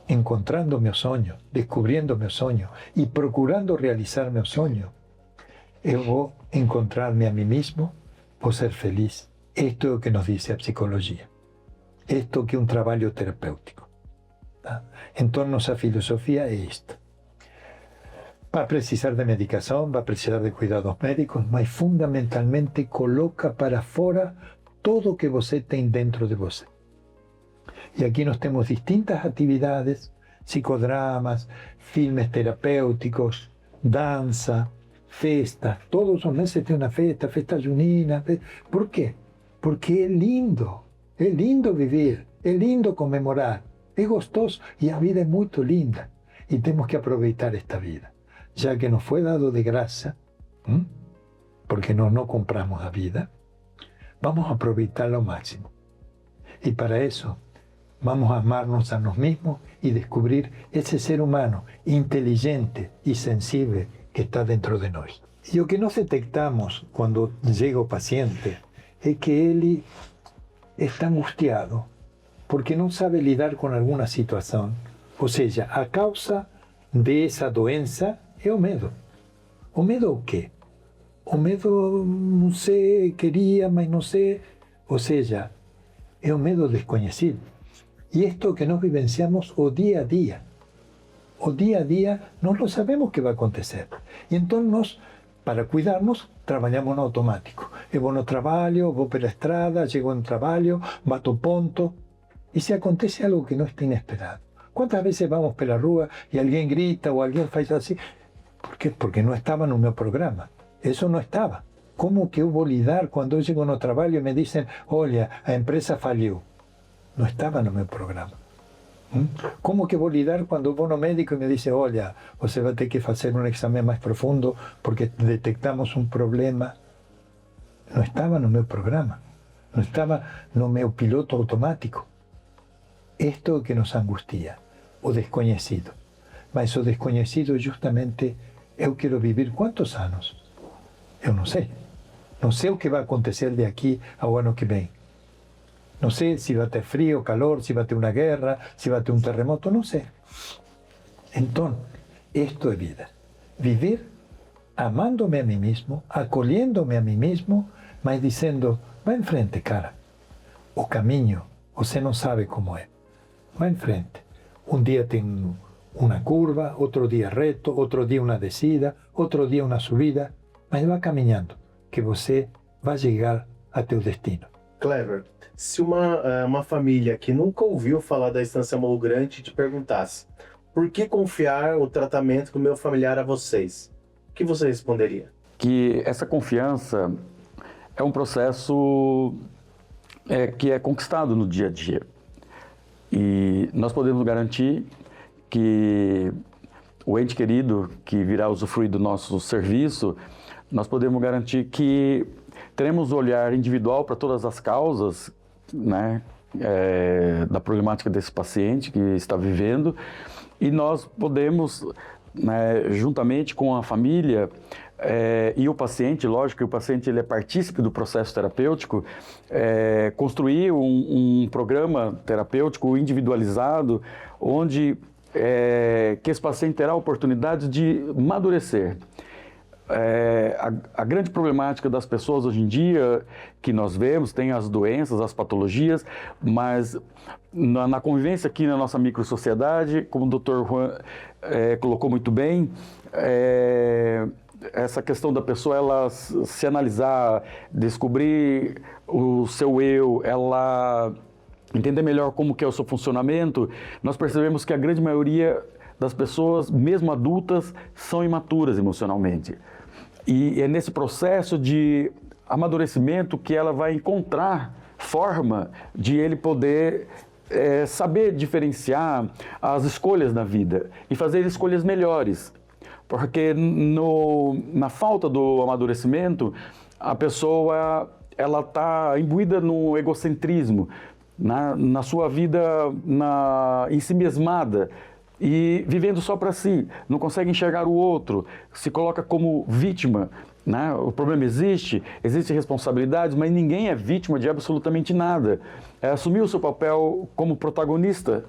encontrando meu sonho, descobrindo meu sonho e procurando realizar meu sonho, eu vou encontrar-me a mim mesmo, vou ser feliz. Isto é o que nos diz a psicologia. Isto que é um trabalho terapêutico. Tá? Então, nossa filosofia é esta. Vai precisar de medicação, vai precisar de cuidados médicos, mas fundamentalmente coloca para fora tudo o que você tem dentro de você. E aqui nós temos distintas atividades, psicodramas, filmes terapêuticos, dança, festa. Todos os meses tem uma festa junina. Por quê? Porque é lindo viver, é lindo comemorar, é gostoso e a vida é muito linda. E temos que aproveitar esta vida, já que nos foi dado de graça, porque nós não compramos a vida, vamos aproveitarla ao máximo. E para isso, vamos a amarnos a nós mesmos e descobrir esse ser humano inteligente e sensível que está dentro de nós. E o que nós detectamos quando chega o paciente é que ele está angustiado porque não sabe lidar com alguma situação. Ou seja, a causa dessa doença é o medo. O medo o quê? O medo, não sei, queria, mas não sei. Ou seja, é o medo desconhecido. E isto que nós vivenciamos o dia a dia. O dia a dia, nós não sabemos o que vai acontecer. E então nós, para cuidarnos, trabalhamos no automático. Eu vou no trabalho, vou pela estrada, chego no trabalho, bato o ponto. E se acontece algo que não está inesperado? Quantas vezes vamos pela rua e alguém grita ou alguém faz assim? Por quê? Porque não estava no meu programa. Isso não estava. Como que eu vou lidar quando eu chego no trabalho e me dizem, olha, a empresa faliu? Não estava no meu programa. Como que vou lidar quando eu vou no médico e me dizem, olha, você vai ter que fazer um exame mais profundo porque detectamos um problema? Não estava no meu programa. Não estava no meu piloto automático. Isto é o que nos angustia, o desconhecido. Mas o desconhecido justamente eu quero viver quantos anos? Eu não sei. Não sei o que vai acontecer de aqui ao ano que vem. Não sei se vai ter frio, calor, se vai ter uma guerra, se vai ter um terremoto, não sei. Então, isto é vida. Viver amando-me a mim mesmo, acolhendo-me a mim mesmo, mas dizendo, vai em frente, cara. O caminho, você não sabe como é. Vai em frente. Um dia tem uma curva, outro dia reto, outro dia uma descida, outro dia uma subida, mas vá caminhando, que você vai chegar a teu destino. Clever, se uma família que nunca ouviu falar da Estância Morro Grande te perguntasse por que confiar o tratamento do meu familiar a vocês, o que você responderia? Que essa confiança é um processo que é conquistado no dia a dia. E nós podemos garantir que o ente querido que virá usufruir do nosso serviço, nós podemos garantir que teremos um olhar individual para todas as causas, né, da problemática desse paciente que está vivendo, e nós podemos, né, juntamente com a família e o paciente, lógico que o paciente ele é partícipe do processo terapêutico, construir um programa terapêutico individualizado, onde que esse paciente terá a oportunidade de amadurecer. A grande problemática das pessoas hoje em dia, que nós vemos, tem as doenças, as patologias, mas na convivência aqui na nossa microsociedade, como o Dr. Juan colocou muito bem, essa questão da pessoa, ela se analisar, descobrir o seu eu, ela entender melhor como que é o seu funcionamento, nós percebemos que a grande maioria das pessoas, mesmo adultas, são imaturas emocionalmente. E é nesse processo de amadurecimento que ela vai encontrar forma de ele poder saber diferenciar as escolhas na vida e fazer escolhas melhores. Porque na falta do amadurecimento, a pessoa ela está imbuída no egocentrismo, na sua vida ensimesmada e vivendo só para si, não consegue enxergar o outro, se coloca como vítima, né? O problema existe, existem responsabilidades, mas ninguém é vítima de absolutamente nada. É assumir o seu papel como protagonista.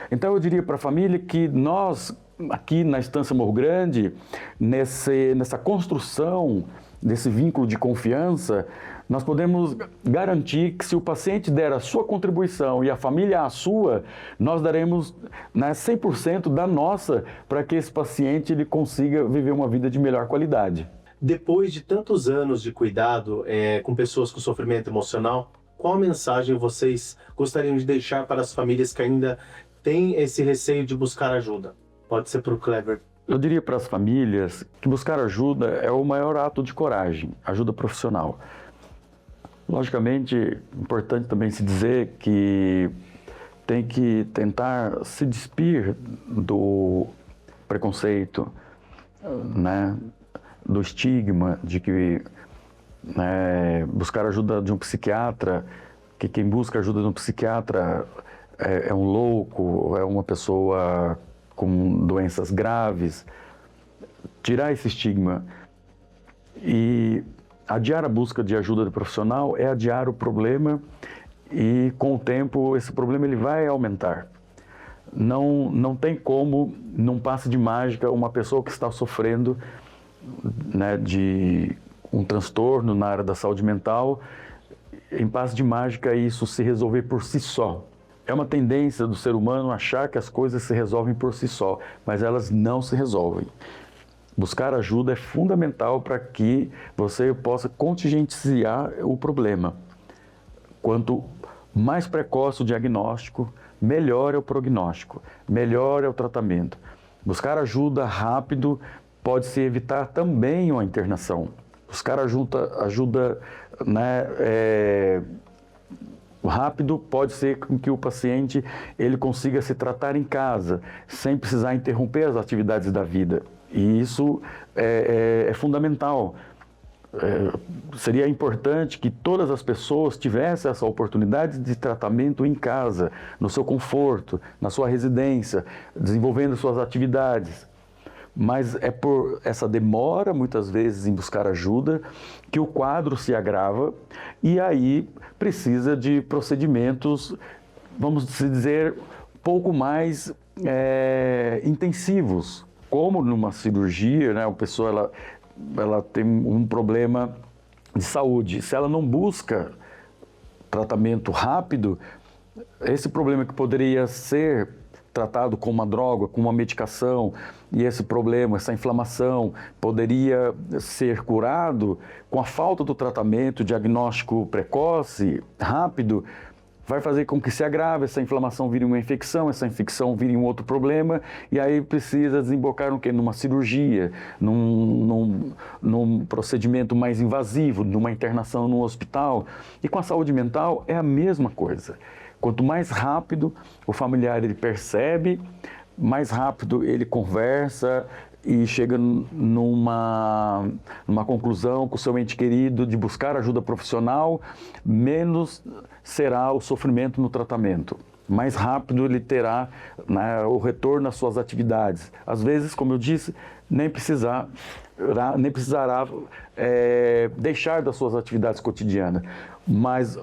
Então eu diria para a família que nós, aqui na Estância Morro Grande, nessa construção desse vínculo de confiança, nós podemos garantir que se o paciente der a sua contribuição e a família a sua, nós daremos 100% da nossa para que esse paciente ele consiga viver uma vida de melhor qualidade. Depois de tantos anos de cuidado com pessoas com sofrimento emocional, qual mensagem vocês gostariam de deixar para as famílias que ainda têm esse receio de buscar ajuda? Pode ser para o Cleber. Eu diria para as famílias que buscar ajuda é o maior ato de coragem, ajuda profissional. Logicamente, importante também se dizer que tem que tentar se despir do preconceito, né, do estigma de que buscar ajuda de um psiquiatra, que quem busca ajuda de um psiquiatra é um louco, é uma pessoa com doenças graves. Tirar esse estigma e adiar a busca de ajuda do profissional é adiar o problema e com o tempo esse problema ele vai aumentar. Não tem como, num passe de mágica, uma pessoa que está sofrendo, né, de um transtorno na área da saúde mental, em passe de mágica isso se resolver por si só. É uma tendência do ser humano achar que as coisas se resolvem por si só, mas elas não se resolvem. Buscar ajuda é fundamental para que você possa contingenciar o problema. Quanto mais precoce o diagnóstico, melhor é o prognóstico, melhor é o tratamento. Buscar ajuda rápido pode-se evitar também uma internação. Buscar ajuda rápido pode ser com que o paciente ele consiga se tratar em casa, sem precisar interromper as atividades da vida. E isso é fundamental. Seria importante que todas as pessoas tivessem essa oportunidade de tratamento em casa, no seu conforto, na sua residência, desenvolvendo suas atividades. Mas é por essa demora, muitas vezes, em buscar ajuda, que o quadro se agrava e aí precisa de procedimentos, vamos dizer, pouco mais intensivos. Como numa cirurgia, né, a pessoa ela tem um problema de saúde. Se ela não busca tratamento rápido, esse problema que poderia ser tratado com uma droga, com uma medicação, e esse problema, essa inflamação, poderia ser curado com a falta do tratamento, diagnóstico precoce, rápido, vai fazer com que se agrave, essa inflamação vire uma infecção, essa infecção vire um outro problema, e aí precisa desembocar no quê? Numa cirurgia, num procedimento mais invasivo, numa internação no hospital. E com a saúde mental é a mesma coisa. Quanto mais rápido o familiar ele percebe, mais rápido ele conversa e chega numa conclusão com o seu ente querido de buscar ajuda profissional, menos será o sofrimento no tratamento. Mais rápido ele terá, né, o retorno às suas atividades. Às vezes, como eu disse, nem precisará deixar das suas atividades cotidianas, mas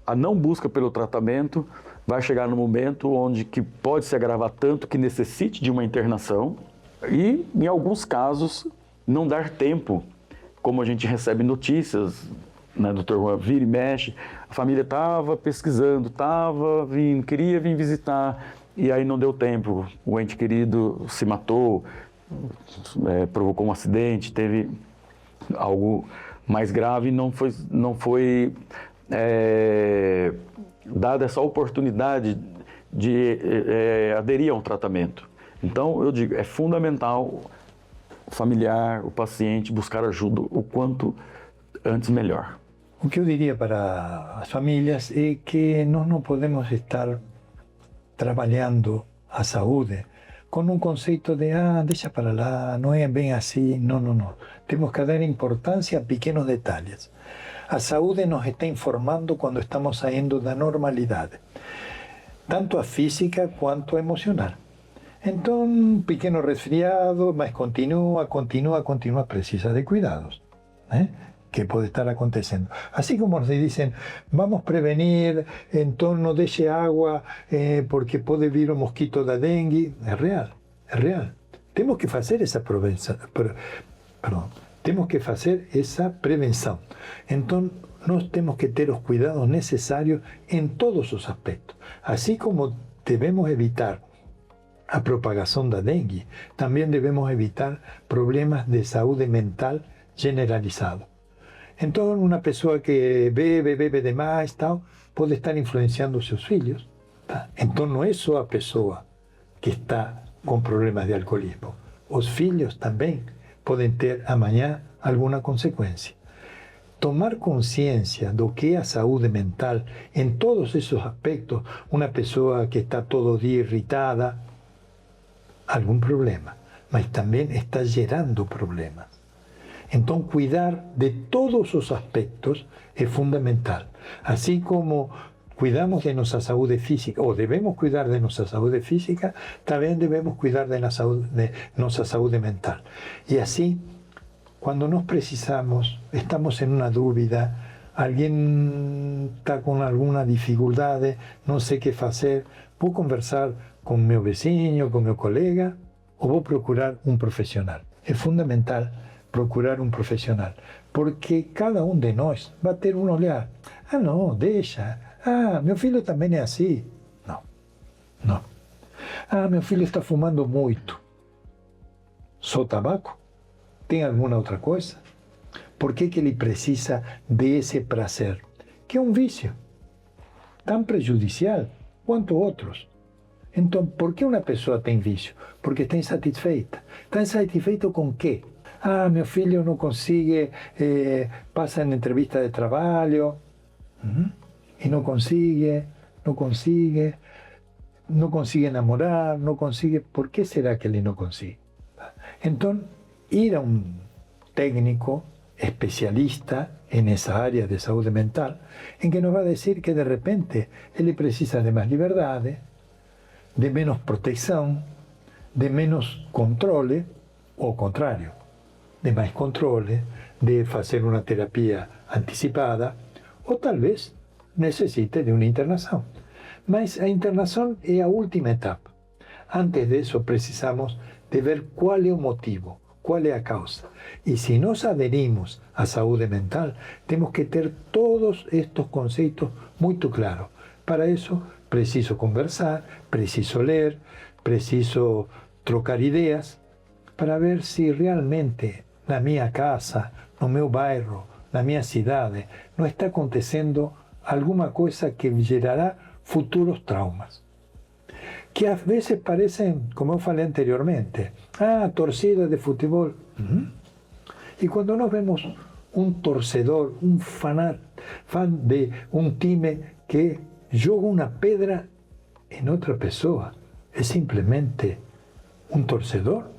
a não busca pelo tratamento vai chegar no momento onde que pode se agravar tanto que necessite de uma internação e, em alguns casos, não dar tempo, como a gente recebe notícias, né, doutor Juan, vira e mexe, a família estava pesquisando, estava vindo, queria vir visitar, e aí não deu tempo, o ente querido se matou, provocou um acidente, teve algo mais grave, não foi dada essa oportunidade de aderir a um tratamento. Então, eu digo, é fundamental o familiar, o paciente buscar ajuda o quanto antes melhor. O que eu diria para as famílias é que nós não podemos estar trabalhando a saúde com um conceito de deixa para lá, não é bem assim. Não, não, não. Temos que dar importância a pequenos detalhes. A saúde nos está informando quando estamos saindo da normalidade, tanto a física quanto a emocional. Então, um pequeno resfriado, mas continua, precisa de cuidados, né? Que pode estar acontecendo. Assim como nos dizem, vamos prevenir, então não deixe água porque pode vir o mosquito da dengue. É real, é real. Temos que fazer essa prevenção. Temos que fazer essa prevenção. Então, nós temos que ter os cuidados necessários em todos os aspectos. Assim como devemos evitar a propagação da dengue, também devemos evitar problemas de saúde mental generalizados. Então, uma pessoa que bebe demais, tal, pode estar influenciando seus filhos. Tá? Então, não é só a pessoa que está com problemas de alcoolismo. Os filhos também podem ter amanhã alguma consequência. Tomar consciência do que é a saúde mental em todos esses aspectos, uma pessoa que está todo dia irritada, algum problema, mas também está gerando problemas. Então, cuidar de todos os aspectos é fundamental. Assim como cuidamos de nossa saúde física, ou devemos cuidar de nossa saúde física, também devemos cuidar de nossa saúde mental. E assim, quando nós precisamos, estamos em uma dúvida, alguém está com alguma dificuldade, não sei o que fazer, vou conversar com meu vizinho, com meu colega, ou vou procurar um profissional. É fundamental procurar um profissional, porque cada um de nós vai ter um olhar. Não, deixa. Meu filho também é assim. Não, não. Meu filho está fumando muito. Só tabaco? Tem alguma outra coisa? Por que ele precisa desse prazer? Que é um vício tão prejudicial quanto outros. Então, por que uma pessoa tem vício? Porque está insatisfeita. Está insatisfeito com quê? Meu filho não consegue, passa em entrevista de trabalho, e não consegue namorar, não consegue. Por que será que ele não consegue? Então, ir a um técnico especialista nessa área de saúde mental, em que nos vai dizer que de repente ele precisa de mais liberdade, de menos proteção, de menos controle, ou ao contrário, de mais controle, de fazer uma terapia antecipada, ou talvez necessite de uma internação. Mas a internação é a última etapa. Antes disso, precisamos de ver qual é o motivo, qual é a causa. E se nós aderimos à saúde mental, temos que ter todos estes conceitos muito claros. Para isso, preciso conversar, preciso ler, preciso trocar ideias, para ver se realmente na minha casa, no meu bairro, na minha cidade, não está acontecendo alguma coisa que gerará futuros traumas. Que às vezes parecem, como eu falei anteriormente, torcida de futebol. E quando nós vemos um torcedor, um fã de um time que joga uma pedra em outra pessoa, é simplesmente um torcedor?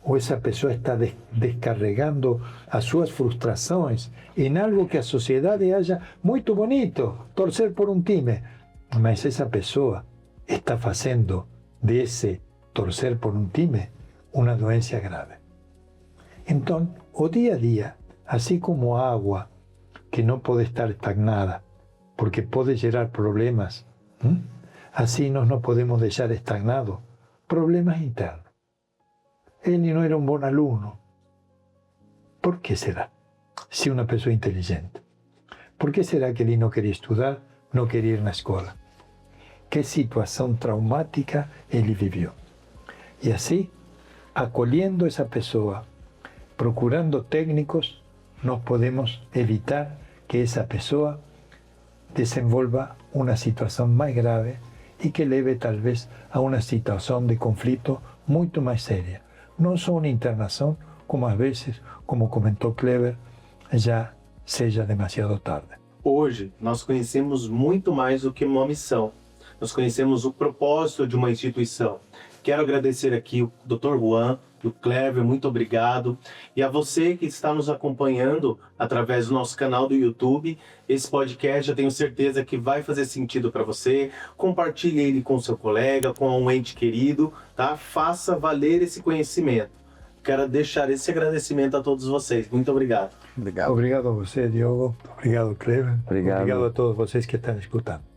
Ou essa pessoa está descarregando as suas frustrações em algo que a sociedade acha muito bonito, torcer por um time, mas essa pessoa está fazendo desse torcer por um time uma doença grave. Então, o dia a dia, assim como a água, que não pode estar estagnada, porque pode gerar problemas, assim nós não podemos deixar estagnados problemas internos. Ele não era um bom aluno. Por que será? Se uma pessoa inteligente. Por que será que ele não queria estudar, não queria ir na escola? Que situação traumática ele viveu. E assim, acolhendo essa pessoa, procurando técnicos, nós podemos evitar que essa pessoa desenvolva uma situação mais grave e que leve talvez a uma situação de conflito muito mais séria. Não só uma internação, como às vezes, como comentou Kleber, já seja demasiado tarde. Hoje, nós conhecemos muito mais do que uma missão. Nós conhecemos o propósito de uma instituição. Quero agradecer aqui o Dr. Juan e o Kleber, muito obrigado. E a você que está nos acompanhando através do nosso canal do YouTube, esse podcast eu tenho certeza que vai fazer sentido para você. Compartilhe ele com seu colega, com um ente querido, tá? Faça valer esse conhecimento. Quero deixar esse agradecimento a todos vocês. Muito obrigado. Obrigado. Obrigado a você, Diogo. Obrigado, Kleber. Obrigado. Obrigado a todos vocês que estão escutando.